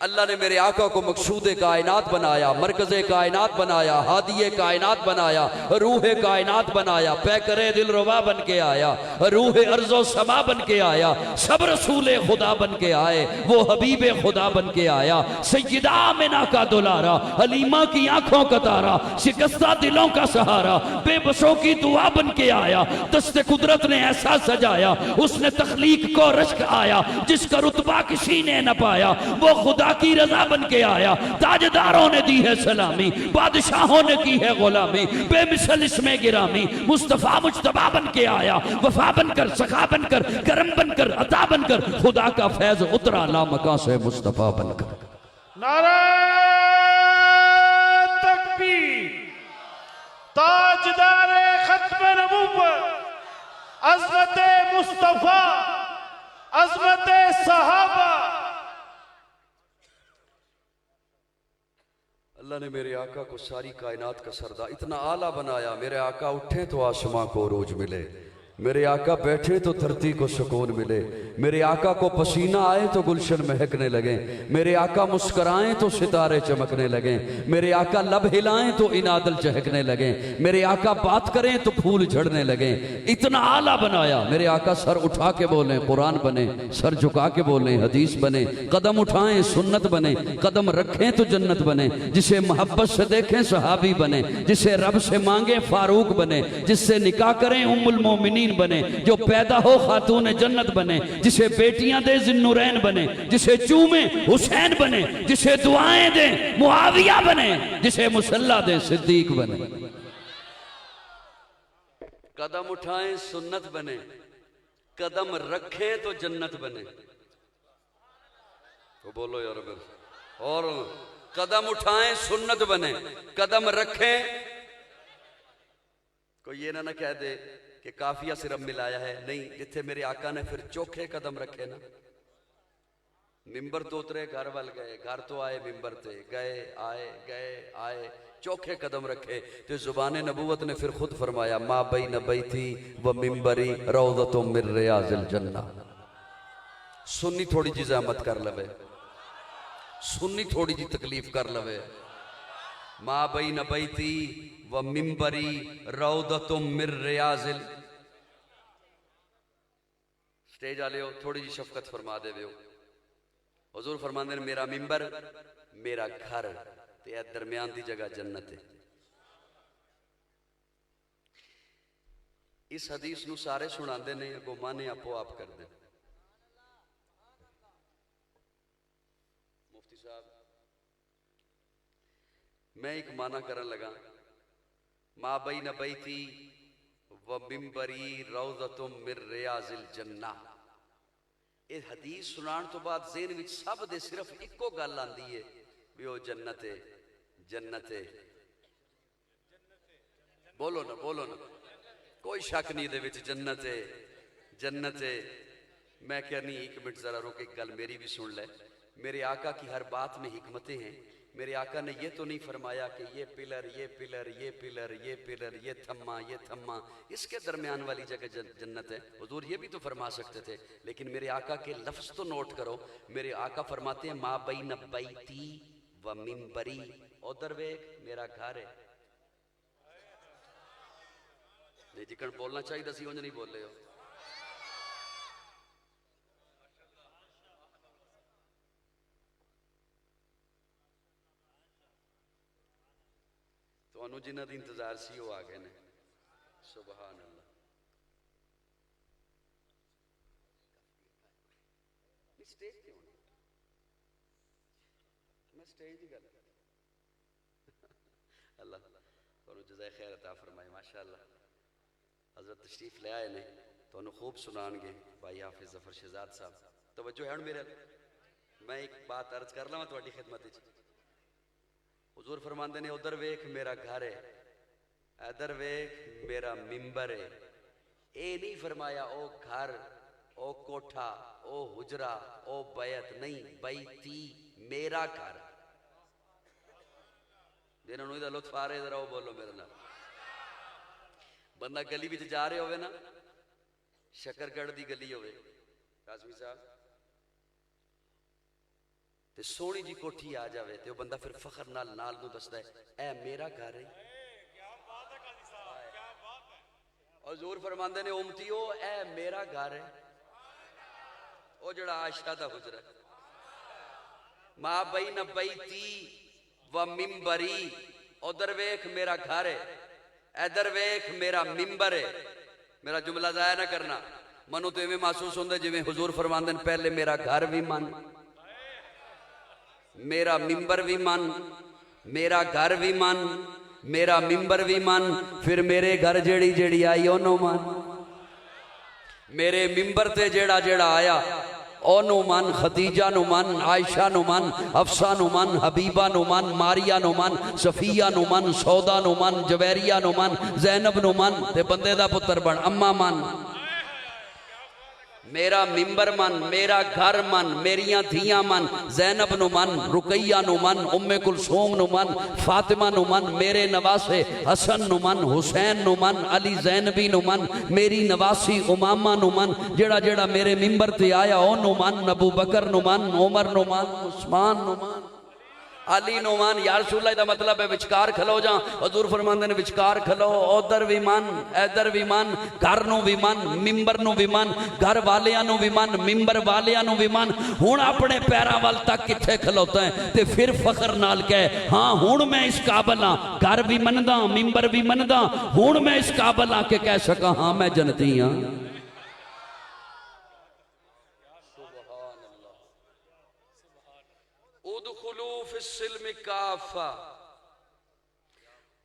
अल्लाह ने मेरे आका को मकसूदे कायनात बनाया, मरकज़े कायनात बनाया, हादिये कायनात बनाया, रूहे कायनात बनाया, पैकरे दिलरुबा बन के आया, रूहे अर्ज़ो समा बन के आया, सब रसूले खुदा बन के आए, वो हबीबे खुदा बन के आया, सैयदा आमिना का दुलारा, हलीमा की आंखों का तारा, शिकस्ता दिलों का सहारा, बेबसों की दुआ बन के आया। दस्ते कुदरत ने ऐसा सजाया, उसने तख्लीक को रश्क आया, जिसका रुतबा किसी ने न पाया, वो खुदा की रजा बन के आया। ताजदारों ने दी है सलामी, बादशाहों ने की है गुलामी, बेमिसल इसमें गिरामी, मुस्तफा मुज्तबा बन के आया। वफा बनकर, सखा बनकर, करम बनकर, अता बनकर, खुदा का फैज उतरा लामका से मुस्तफा बनकर। नारा तकबीर, ताजदार खत्म नबूवत, अज़मत मुस्तफा, अज़मत सहाबा। अल्लाह ने मेरे आका को सारी कायनात का सरदार इतना आला बनाया। मेरे आका उठे तो आसमां को रोज मिले, मेरे आका बैठे तो धरती को सुकून मिले, मेरे आका को पसीना आए तो गुलशन महकने लगे, मेरे आका मुस्कराएं तो सितारे चमकने लगे, मेरे आका लब हिलाएं तो इनादल चहकने लगे, मेरे आका बात करें तो फूल झड़ने लगे। इतना आला बनाया। मेरे आका सर उठा के बोले कुरान बने, सर झुका के बोले हदीस बने, कदम उठाएं सुन्नत बने, कदम रखें तो जन्नत बने, जिसे मोहब्बत से देखें सहाबी बने, जिसे रब से मांगे फारूक बने, जिससे निकाह करें उम्मुल मोमिनीन बने, जो पैदा हो खातून जन्नत बने, जिसे बेटियां दे जिन्नुरैन बने, जिसे चूमे हुसैन बने, जिसे दुआएं दे मुआविया बने, जिसे मुसल्ला दे सिद्दीक बने। कदम उठाएं सुन्नत बने, कदम रखें तो जन्नत बने। तो बोलो यार, और कदम उठाएं सुन्नत बने, कदम रखें। कोई ये ना कह दे कि काफिया सिर्फ मिलाया है, नहीं, जिथे मेरे आका ने फिर चोखे कदम रखे ना, मिंबर तो उतरे घर वाल गए, घर तो आए मिंबर ते गए आए चौखे कदम रखे तो जुबान नबूवत ने फिर खुद फरमाया माँ बई न बई थी व मिंबरी रौदतुम मिन रियाजिल जन्ना। सुन्नी थोड़ी जी जहमत कर लवे, सुन्नी थोड़ी जी तकलीफ कर लवे। माँ बई न बई थी व मिंबरी रौदतुम मिन रियाजिल। स्टेज आले हो थोड़ी जी शफकत फरमा देवे हो। हुजूर फरमाते हैं मेरा मिंबर मेरा घर ते दरम्यान दी जगह जन्नत है। इस हदीस नू सारे सुनाते ने, अगो माने आपो आप कर दे। मुफ्ती साहब मैं एक माना करन लगा, माँ बई न बई थी व मिंबरी रौज़तुम मिन रियाज़िल जन्ना। ये हदीस सुनान तो बाद ज़हन विच सब दे सिर्फ इको गल आंदी है भी वो जन्नत है, जन्नत है। बोलो ना कोई शक नहीं दे विच जन्नत है, जन्नत है। मैं क्या नहीं, एक मिनट जरा रुक, एक गल मेरी भी सुन ले। मेरे आका की हर बात में हिकमतें हैं। मेरे आका ने ये तो नहीं फरमाया कि ये पिलर ये पिलर ये पिलर ये पिलर ये थम्मा इसके दरमियान वाली जगह जन्नत है। हुजूर ये भी तो फरमा सकते थे, लेकिन मेरे आका के लफ्ज तो नोट करो। मेरे आका फरमाते हैं माँ बई न बैती व मिंबरी, उधर वेख मेरा घर है। जिकन बोलना चाहिए सी उंज नहीं बोले हो। तो जिन्हों का इंतजार सी वो आ गए ने। सुभान अल्लाह। स्टेज क्यों नहीं? मैं स्टेज की गल अल्लाह तुहानू जज़ाए खैर अता फरमाए। माशाअल्लाह हज़रत तशरीफ ले आए ने, तुहानू खूब सुनाएंगे भाई हाफिज ज़फर शहजाद साहब। तवज्जो है मेरे। मैं एक बात अर्ज कर लवां तुहाडी खिदमत विच। हुजूर फरमाते ने उधर वेख मेरा घर है, इधर वेख मेरा मिंबर है। ये नहीं फरमाया ओ घर ओ कोठा ओ हुजरा ओ बैत, नहीं, बैती मेरा घर। जिन्होंने इहदा लुत्फ आ रहा जरा वो बोलो मेरे नाल। बंदा गली विच जा रहे होवे ना, शकरगढ़ दी गली होवे काजमी साहब, ते सोहनी जी कोठी आ जाए तो बंदा फिर फखर नाल नू दसदा है ए मेरा घर है। हुजूर फरमांदे ने उम्मतियो ए मेरा घर है। ओ जड़ा आयशा दा हुजरा मां बई न बैती व मिंबरी, उधर वेख मेरा घर है, इधर वेख मेरा मिंबर है। मेरा जुमला जाया ना करना। मनु तो इवें महसूस होंदा जिवें हुजूर फरमांदे ने पहले मेरा घर भी मन, मेरा मिंबर भी मन, मेरा घर भी मन, मेरा मिंबर भी मन, फिर मेरे घर जेड़ी जेड़ी आई ओनू मन। मेरे मिंबर ते जेड़ा जेड़ा आया ओनू मन, खदीजा नु मन, आयशा नु मन, अफसा नु मन, हबीबा नु मन, मारिया नु मन, सफिया नु मन, सौदा नु मन, जवैरिया नु मन, जैनब नु मन, ते बंदे दा पुत्र बन अम्मा मन। मेरा मिंबर मन, मेरा घर मन, मेरिया धियां मन, जैनब नु मन, रुकैया नु मन, उम्मे कुलसूम नु मन, फातिमा नु मन, मेरे नवासे हसन नु मन, हुसैन नु मन, अली जैनबी नु मन, मेरी नवासी उमामा नु मन, जेड़ा जेड़ा मेरे मिंबर ते आया ओ नु मन, अबू बकर नु मन, उमर नु मन, उस्मान नु मन, अली नु मन। यार रसूलुल्लाह दा मतलब है विचकार खलो जा। हुजूर फरमांदे ने विचकार खलो, उधर भी मन इधर भी मन, घर नु भी मन, मिंबर नु भी मन, घर वालियां नु भी मन, मिंबर वालियां नु भी मन। हुण अपने पैरां वाल तक किथे खलोता है ते फिर फखर नाल कहे हां हुण मैं इस काबिल हां, घर भी मनदा मिंबर भी मनदा, हुण मैं इस काबिल हां के कह सका हां मैं जन्नती हां।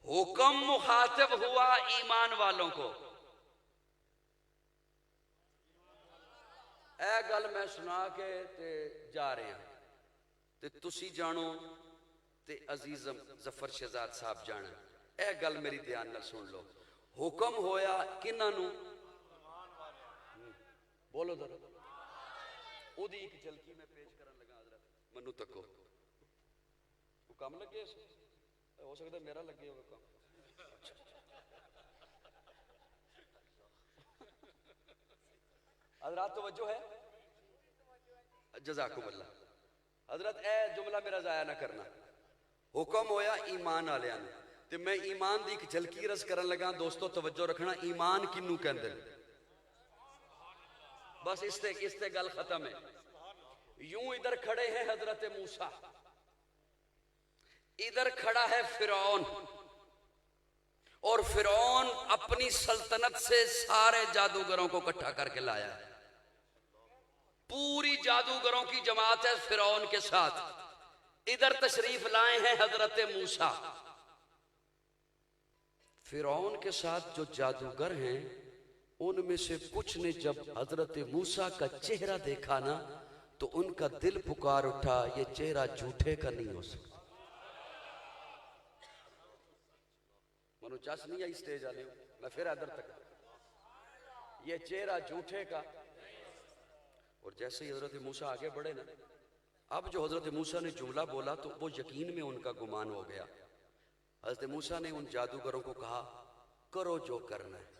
हुक्म मुखातिब हुआ ईमान वालों को। ए गल मैं सुना के ते जा रहे हैं ते तुसी जानो ते अजीज जफर शहजाद साहब जाने। ए गल मेरी ध्यान नाल सुन लो। हुक्म होया किन्हां नू? बोलो जरा। ओदी एक झलकी में पेश करन लगा हजरत मनु तको वो काम लगे हो सकता है मेरा लगे होगा काम हजरत तवज्जो है जज़ाकुमुल्लाह हजरत ए जुमला मेरा जाया ना करना हुक्म होया ईमान वालियां नूं ते मैं ईमान दी एक झलकी रस करन लगा दोस्तों तवज्जो रखना ईमान किन्नू कहंदे ने बस इसते गल खत्म है यूं इधर खड़े हैं हजरत मूसा इधर खड़ा है फिरौन और फिरौन अपनी सल्तनत से सारे जादूगरों को इकट्ठा करके लाया है पूरी जादूगरों की जमात है फिरौन के साथ इधर तशरीफ लाए हैं हजरत मूसा फिरौन के साथ जो जादूगर हैं उनमें से कुछ ने जब हजरत मूसा का चेहरा देखा ना तो उनका दिल पुकार उठा ये चेहरा झूठे का नहीं हो सकता मनु चास नहीं आई स्टेज वाले मैं फिर इधर तक ये चेहरा झूठे का और जैसे ही हजरत मूसा आगे बढ़े ना अब जो हजरत मूसा ने जुमला बोला तो वो यकीन में उनका गुमान हो गया हजरत मूसा ने उन जादूगरों को कहा करो जो करना है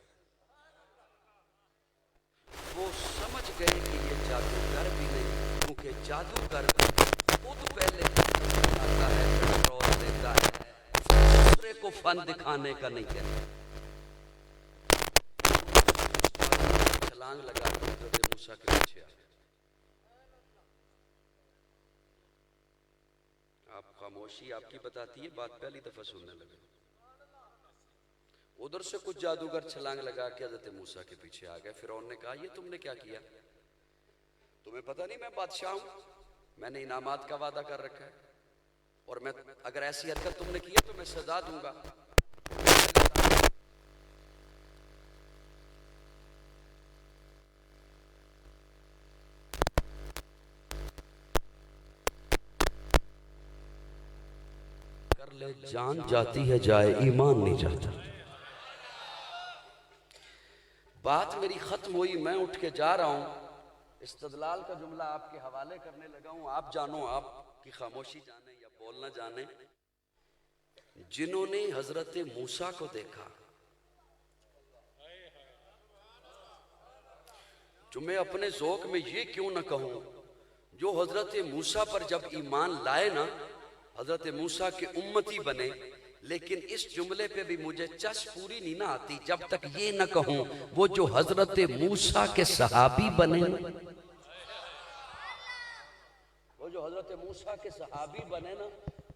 वो समझ गए कि ये जादूगर भी नहीं क्योंकि जादूगर खुद पहले आता है कंट्रोल देता है दूसरे को फन दिखाने का नहीं कहता छलांग लगा के हजरत मूसा के पीछे आ आप खामोशी आपकी बताती है बात पहली दफा सुनने लगे उधर से कुछ जादूगर छलांग लगा के हजरत मूसा के पीछे आ गए फिरौन ने कहा ये तुमने क्या किया तुम्हें पता नहीं मैं बादशाह हूं मैंने इनामात का वादा कर रखा है और मैं अगर ऐसी हरकत तुमने किया तो मैं सजा दूंगा कर ले जान जाती है जाए ईमान नहीं जाता बात मेरी खत्म हुई मैं उठ के जा रहा हूं इस्तदलाल का जुमला आपके हवाले करने लगा हूं आप जानो आपकी खामोशी जाने या बोलना जाने जिन्होंने हजरत मूसा को देखा जो मैं अपने ज़ौक़ में ये क्यों ना कहूं जो हजरत मूसा पर जब ईमान लाए ना हजरत मूसा के उम्मती बने लेकिन इस जुमले पे भी मुझे चस पूरी नहीं ना आती जब तक ये ना कहूं वो जो हजरत मूसा के सहाबी बने वो जो हजरत मूसा के सहाबी बने ना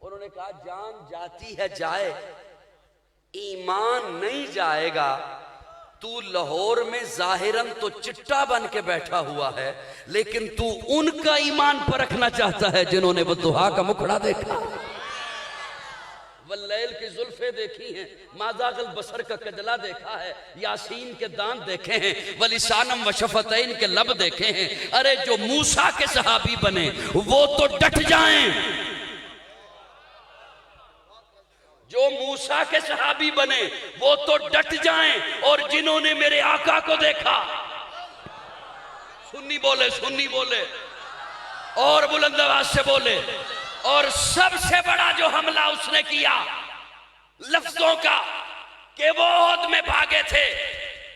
उन्होंने कहा जान जाती है जाए ईमान नहीं जाएगा तू लाहौर में जाहिरन तो चिट्टा बन के बैठा हुआ है लेकिन तू उनका ईमान परखना चाहता है जिन्होंने वो दुहा का मुखड़ा देखा वल्लैल की जुल्फे देखी हैं माज़ागल बसर का कजला देखा है यासीन के दांत देखे हैं वलिसानम व शफतैन के लब देखे हैं अरे जो मूसा के सहाबी बने वो तो डट जाएं जो मूसा के सहाबी बने वो तो डट जाएं और जिन्होंने मेरे आका को देखा सुन्नी बोले और बुलंद आवाज से बोले और सबसे बड़ा जो हमला उसने किया लफ्जों का कि वो ओहद में भागे थे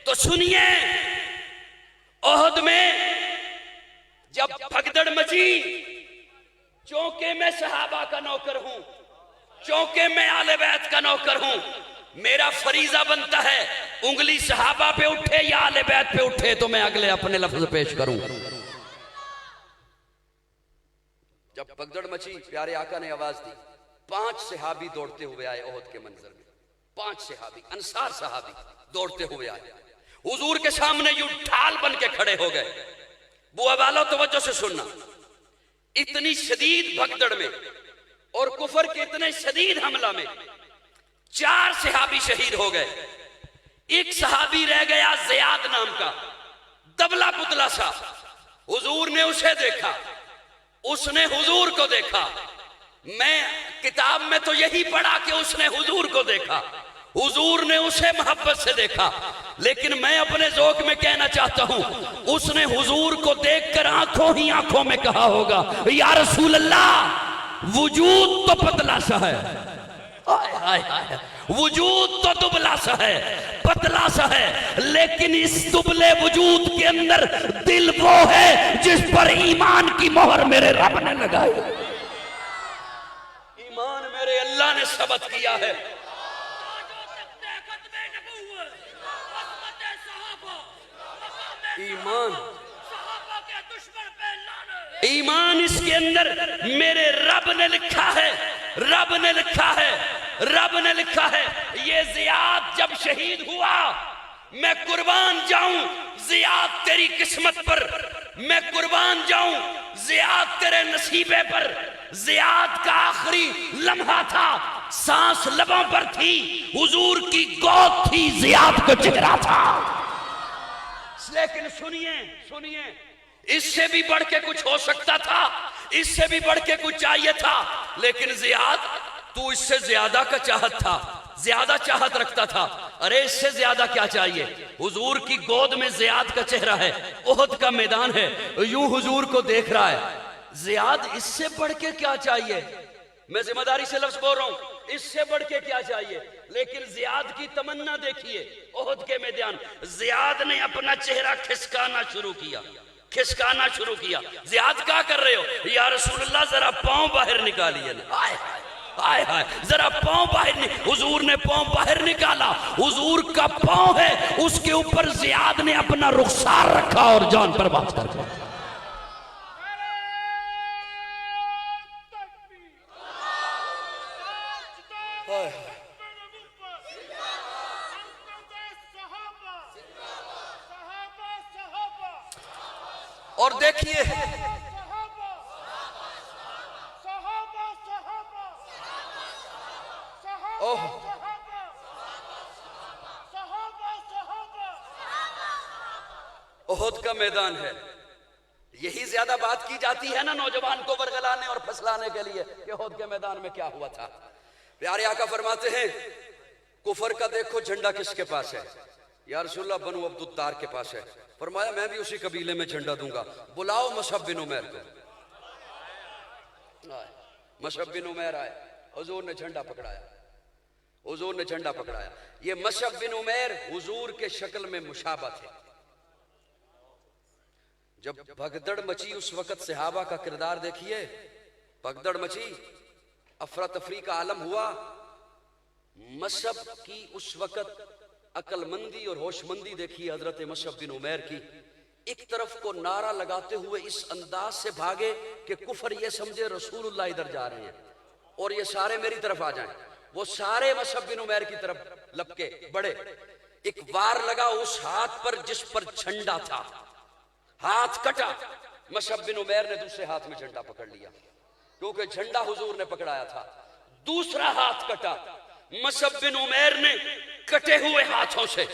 तो सुनिए ओहद में जब भगदड़ मची चौके में सहाबा का नौकर हूं चौके में आले बैत का नौकर हूं मेरा फरीजा बनता है उंगली सहाबा पे उठे या आले बैत पे उठे तो मैं अगले अपने लफ्ज पेश करूं जब भगदड़ मची प्यारे आका ने आवाज दी 5 सहाबी दौड़ते हुए आए ओहद के मंजर में 5 सहाबी अंसार सहाबी दौड़ते हुए आए हुजूर के सामने यूं ढाल बन के खड़े हो गए बुआ वालों तवज्जो से सुनना इतनी शदीद भगदड़ में और कुफर के इतने शदीद हमला में 4 सहाबी शहीद हो गए एक सहाबी रह गया ज़ियाद नाम का दबला पुतला सा हुजूर ने उसे देखा उसने हुजूर को देखा मैं किताब में तो यही पढ़ा कि उसने हुजूर को देखा हुजूर ने उसे मोहब्बत से देखा लेकिन मैं अपने ज़ौक़ में कहना चाहता हूं, उसने हुजूर को देखकर आंखों ही आंखों में कहा होगा, या रसूल अल्लाह, वजूद तो पतला सा है, आय हाय हाय, वजूद तो दुबला सा है, पतला सा है, लेकिन इस दुबले वजूद के अंदर दिल वो है जिस पर ईमान की मोहर मेरे रब ने लगाई। ईमान मेरे अल्लाह ने सबत किया है। ईमान इसके अंदर मेरे रब ने लिखा है, रब ने लिखा है, रब ने लिखा है। ये जियाद जब शहीद हुआ, मैं कुर्बान जाऊं जियाद तेरी किस्मत पर, मैं कुर्बान जाऊं जियाद तेरे नसीबे पर। जियाद का आखिरी लम्हा था, सांस लबों पर थी, हुजूर की गोद थी, जियाद का चेहरा था। लेकिन सुनिए सुनिए, इससे भी बढ़ के कुछ हो सकता था, इससे भी बढ़ के कुछ चाहिए था, लेकिन जियाद तू इससे ज्यादा का चाहत था, ज्यादा चाहत रखता था। अरे इससे ज्यादा क्या चाहिए? हुजूर की गोद में जियाद का चेहरा है, ओहद का मैदान है, यूं हुजूर को देख रहा है। जियाद इससे बढ़ के क्या चाहिए? मैं जिम्मेदारी से लफ्ज बोल रहा हूं, इससे बढ़ के क्या चाहिए? लेकिन जियाद की तमन्ना देखिए, ओहद के मैदान, जियाद ने अपना चेहरा खिसकाना शुरू किया, खिसकाना शुरू किया। जियाद क्या कर रहे हो? या रसूलुल्लाह जरा पांव बाहर निकालिए ना। आय हाय हाय, जरा पांव बाहर। हुजूर ने पांव बाहर निकाला, हुजूर का पांव है, उसके ऊपर जियाद ने अपना रुखसार रखा और जान पर बात कर दिया। और देखिए ओह, ओहद का मैदान है। यही ज्यादा बात की जाती है ना नौजवान को बरगलाने और फसलाने के लिए कि ओहद के मैदान में क्या हुआ था। प्यारे आका फरमाते हैं, कुफर का देखो झंडा किसके पास है? या रसूलुल्लाह बनु अब्दुद्दार के पास है। फरमाया मैं भी उसी कबीले में झंडा दूंगा, बुलाओ मसअब बिन उमैर को। मसअब बिन उमैर आए, हुजूर ने झंडा पकड़ाया, हुजूर ने झंडा पकड़ाया। ये मसअब बिन उमैर हुजूर के शक्ल में मुशाबा थे। जब भगदड़ मची उस वक्त सहाबा का किरदार देखिए, भगदड़ मची, अफरा तफरी का आलम हुआ। मसअब की उस वक्त अकलमंदी और होशमंदी देखिए हजरत मसअब बिन उमैर की। एक तरफ को नारा लगाते हुए इस अंदाज से भागे कि कुफर ये समझे रसूलुल्लाह इधर जा रहे हैं और ये सारे मेरी तरफ आ जाएं। वो सारे मसअब बिन उमैर की तरफ लपके बड़े। एक वार लगा उस हाथ पर जिस पर झंडा था, हाथ कटा। मसअब बिन उमैर ने दूसरे हाथ में झंडा पकड़ लिया, क्योंकि झंडा हुजूर ने पकड़ाया था। दूसरा हाथ कटा। मसअब बिन उमैर ने कटे हुए हाथों से,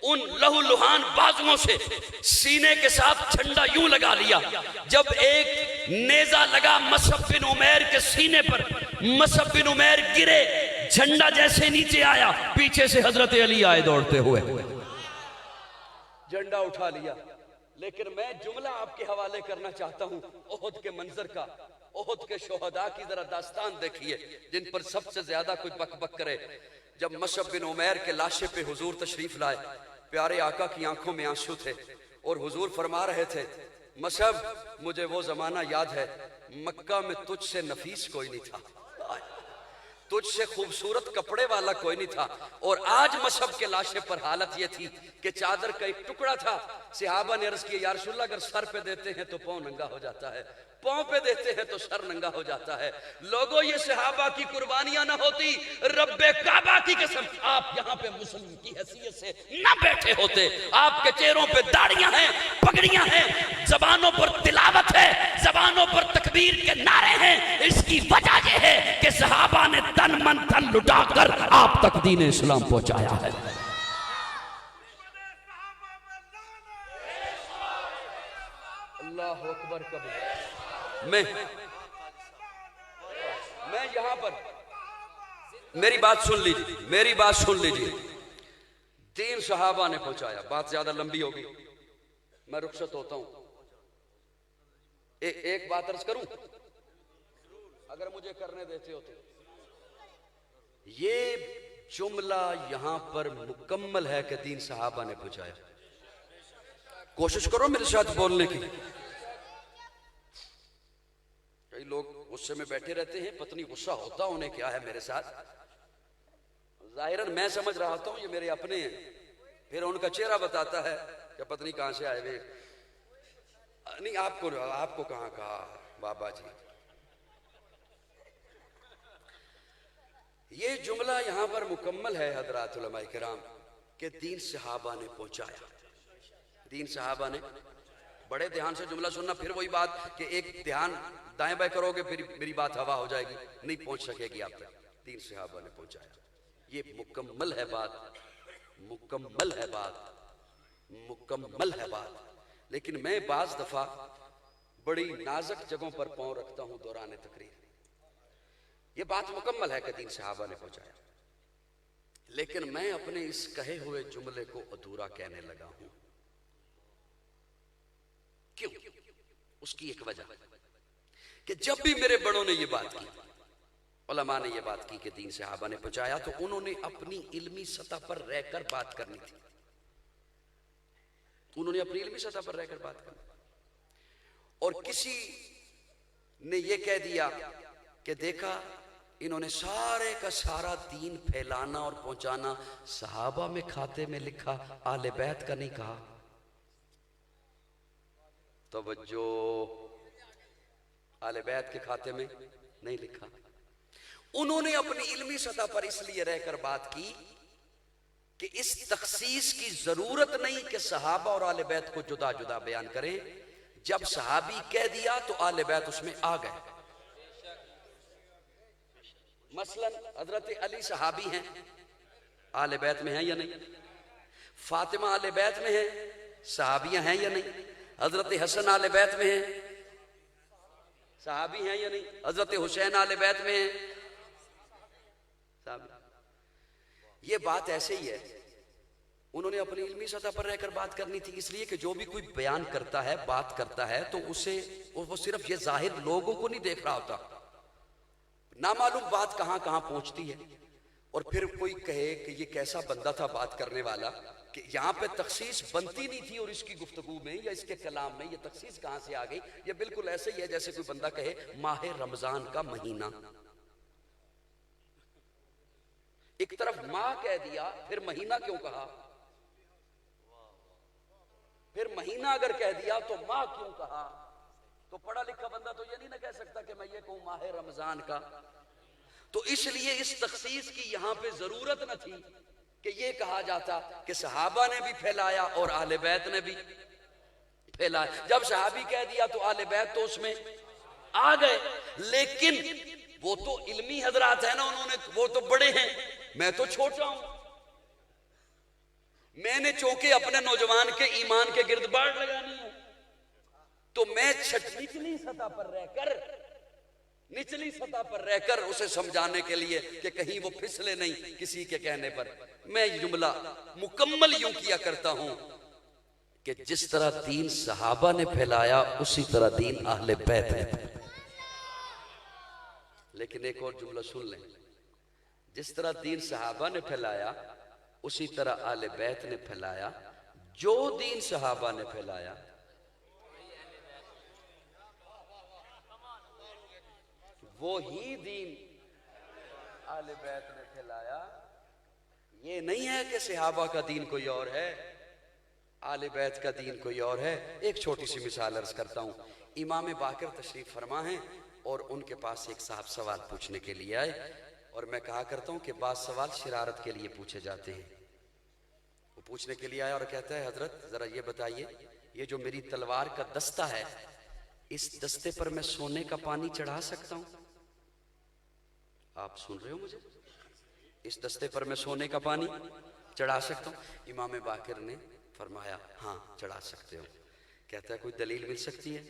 उन लहूलुहान बाजुओं से सीने के साथ झंडा यूं लगा लिया। जब एक नेजा लगा मसअब बिन उमैर के सीने पर, मसअब बिन उमैर गिरे, झंडा जैसे नीचे आया, पीछे से हजरत अली आए दौड़ते हुए, झंडा उठा लिया। लेकिन मैं जुमला आपके हवाले करना चाहता हूं ओहद के मंजर का। ओहद के शोहदा की जरा दास्तान देखिए, जिन पर सबसे ज्यादा कोई बक बक करे। जब मसअब बिन उमैर के लाशे पे हुजूर तशरीफ लाए, प्यारे आका की आंखों में आंसू थे और हुजूर फरमा रहे थे, मसअब मुझे वो जमाना याद है, मक्का में तुझसे नफीस कोई नहीं था, तुझसे खूबसूरत कपड़े वाला कोई नहीं था। और आज मसअब के लाशे पर हालत ये थी कि चादर का एक टुकड़ा था। सहाबा ने अर्ज किया, या रसूलल्लाह अगर सर पे देते हैं तो पांव नंगा हो जाता है, पांव पे देते हैं तो सर नंगा हो जाता है। लोगों, ये सहाबा की कुर्बानियां ना होती, रब्बे काबा की कसम, आप यहाँ पे मुस्लिम की हैसियत से ना बैठे होते। आपके चेहरों पे दाढ़ियां हैं, पगड़ियां हैं, जबानों पर तिलावत है, जबानों पर तकबीर के नारे हैं। इसकी वजह यह है कि सहाबा ने तन मन धन लुटाकर आप तक दीन इस्लाम पहुंचाया है। अल्लाह अकबर कबीर। मैं यहां पर, मेरी बात सुन लीजिए, मेरी बात सुन लीजिए। 3 सहाबा ने पहुंचाया। बात ज्यादा लंबी होगी, मैं रुखसत होता हूं। एक बात अर्ज करूं, अगर मुझे करने देते हो तो। ये जुमला यहां पर मुकम्मल है कि 3 सहाबा ने पहुंचाया। कोशिश करो मेरे साथ बोलने की। कई लोग गुस्से में बैठे रहते हैं, पत्नी गुस्सा होता उन्हें क्या है मेरे साथ। जाहिरन मैं समझ रहा हूं ये मेरे अपने हैं, फिर उनका चेहरा बताता है कि पत्नी कहां से आए हुए। नहीं, आपको कहां कहा बाबा जी। ये जुमला यहां पर मुकम्मल है हजरात उलमा किराम के 3 सहाबा ने पहुंचाया। 3 सहाबा ने, बड़े ध्यान से जुमला सुनना। फिर वही बात कि एक ध्यान दाएं बाएं करोगे फिर मेरी बात हवा हो जाएगी, नहीं पहुंच सकेगी आप तक। 3 सहाबा ने पहुंचाया। ये मुकम्मल है बात, मुकम्मल है बात, मुकम्मल है बात। लेकिन मैं बाज दफा बड़ी नाजुक जगहों पर पांव रखता हूं दौरान तकरीर। ये बात मुकम्मल है कि 3 सहाबा ने पहुंचाया, लेकिन मैं अपने इस कहे हुए जुमले को अधूरा कहने लगा हूं। क्यों? उसकी एक वजह कि जब भी मेरे बड़ों ने ये बात की, उलमा ने ये बात की कि 3 सहाबा ने पहुंचाया, तो उन्होंने अपनी इल्मी सतह पर रहकर बात करनी थी। उन्होंने अपनी इल्मी सतह पर रहकर बात करनी। और किसी ने ये कह दिया कि देखा इन्होंने सारे का सारा दीन फैलाना और पहुंचाना सहाबा में खाते में लिखा, आले बैत का नहीं कहा। तवज्जो, आले बैत के खाते में नहीं लिखा। उन्होंने अपनी इल्मी सतह पर इसलिए रहकर बात की कि इस तखसीस की जरूरत नहीं कि सहाबा और आले बैत को जुदा जुदा बयान करें। जब सहाबी कह दिया तो आले बैत उसमें आ गए। मसलन हजरत अली सहाबी हैं, आले बैत में हैं या नहीं? फातिमा आले बैत में है, सहाबियां हैं या नहीं? हजरत हसन आले बैत में हैं, सहाबी हैं या नहीं? हजरत हुसैन आले बैत में हैं, सहाबी। ये बात ऐसे ही है। उन्होंने अपनी इल्मी सतह पर रहकर बात करनी थी, इसलिए कि जो भी कोई बयान करता है, बात करता है, तो उसे वो सिर्फ ये जाहिर लोगों को नहीं देख रहा होता, नामालूम बात कहां कहां पहुंचती है। और फिर कोई कहे कि ये कैसा बंदा था बात करने वाला कि यहां पे तखसीस बनती नहीं थी और इसकी गुफ्तगू में या इसके कलाम में ये तखसीस कहां से आ गई। ये बिल्कुल ऐसे ही है जैसे कोई बंदा कहे माह रमजान का महीना। एक तरफ माह कह दिया, फिर महीना क्यों कहा? फिर महीना अगर कह दिया तो माह क्यों कहा? तो पढ़ा लिखा बंदा तो ये नहीं ना कह सकता कि मैं ये कहूं माह रमजान का। तो इसलिए इस तखसीस की यहां पे जरूरत न थी कि ये कहा जाता कि सहाबा ने भी फैलाया और आले बैत ने भी फैलाया। जब सहाबी कह दिया तो आले बैत तो उसमें आ गए। लेकिन वो तो इल्मी हजरात है ना, उन्होंने, वो तो बड़े हैं, मैं तो छोटा हूं। मैंने चौके अपने नौजवान के ईमान के गिर्द बाढ़ लगानी है, तो मैं निचली सतह पर रहकर उसे समझाने के लिए कि कहीं वो फिसले नहीं किसी के कहने पर, मैं जुमला मुकम्मल यूं किया करता हूं कि जिस तरह दीन सहाबा ने फैलाया उसी तरह दीन अहले बैत ने फैलाया। लेकिन एक और जुमला सुन लें, जिस तरह दीन सहाबा ने फैलाया उसी तरह आले बैत ने फैलाया। जो दीन सहाबा ने फैलाया वो ही दीन आले बैत ने फैलाया। ये नहीं है कि सहाबा का दीन कोई और है, आले बैत का दीन कोई और है। एक छोटी सी मिसाल अर्ज करता हूं। इमाम बाकर तशरीफ फरमा है और उनके पास एक साहब सवाल पूछने के लिए आए, और मैं कहा करता हूं कि बात सवाल शरारत के लिए पूछे जाते हैं। वो पूछने के लिए आया और कहता है, हजरत जरा ये बताइए, ये जो मेरी तलवार का दस्ता है, इस दस्ते पर मैं सोने का पानी चढ़ा सकता हूं? आप सुन रहे हो मुझे? इस दस्ते पर मैं सोने का पानी चढ़ा सकता हूं? इमाम बाकर ने फरमाया, हाँ चढ़ा सकते हो। कहता है, कोई दलील मिल सकती है?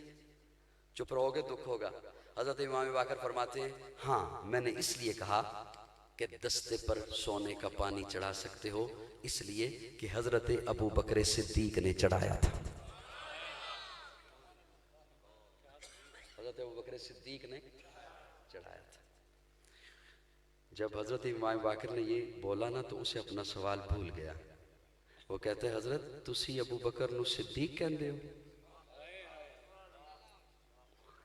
चुप रहोगे दुख होगा। हजरत इमाम बाकर फरमाते हैं, हाँ मैंने इसलिए कहा कि दस्ते पर सोने का पानी चढ़ा सकते हो, इसलिए कि हजरत अबू बकर सिद्दीक ने चढ़ाया था। हजरत अबू बकर सिद्दीक ने चढ़ाया था। जब हजरत इमाम बाकर ने ये बोला ना तो उसे अपना सवाल भूल गया। वो कहते हैं हजरत तुसी अबू बकर नू सिद्दीक कहते हो।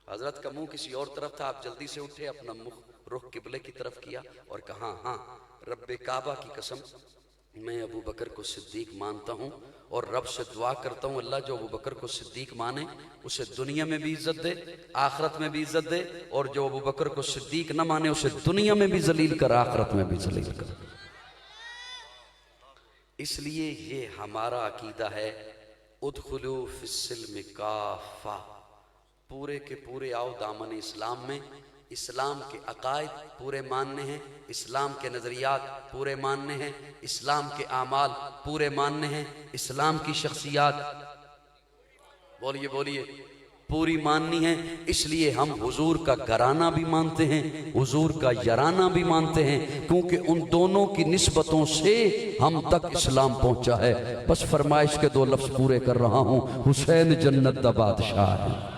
हजरत का मुंह किसी और तरफ था, आप जल्दी से उठे, अपना मुख रुख किबले की तरफ किया और कहा हाँ रब्बे काबा की कसम मैं अबू बकर को सिद्दीक मानता हूँ और रब से दुआ करता हूँ अल्लाह जो अबू बकर को सिद्दीक माने उसे दुनिया में भी इज्जत दे, आखिरत में भी इज्जत दे, और जो अबू बकर को सिद्दीक न माने उसे दुनिया में भी जलील कर, आखिरत में भी जलील कर। इसलिए ये हमारा अकीदा है, उदखुलू फिस्सिल्म काफा, पूरे के पूरे आओ दामन इस्लाम में। इस्लाम के अकायद पूरे मानने हैं, इस्लाम के नज़रियात पूरे मानने हैं, इस्लाम के आमाल पूरे मानने हैं, इस्लाम की शख्सियात बोलिए बोलिए पूरी माननी है। इसलिए हम हुजूर का घराना भी मानते हैं, हुजूर का यराना भी मानते हैं, क्योंकि उन दोनों की निस्बतों से हम तक इस्लाम पहुंचा है। बस फरमाइश के 2 लफ्ज़ पूरे कर रहा हूं, हुसैन जन्नत दा बादशाह है।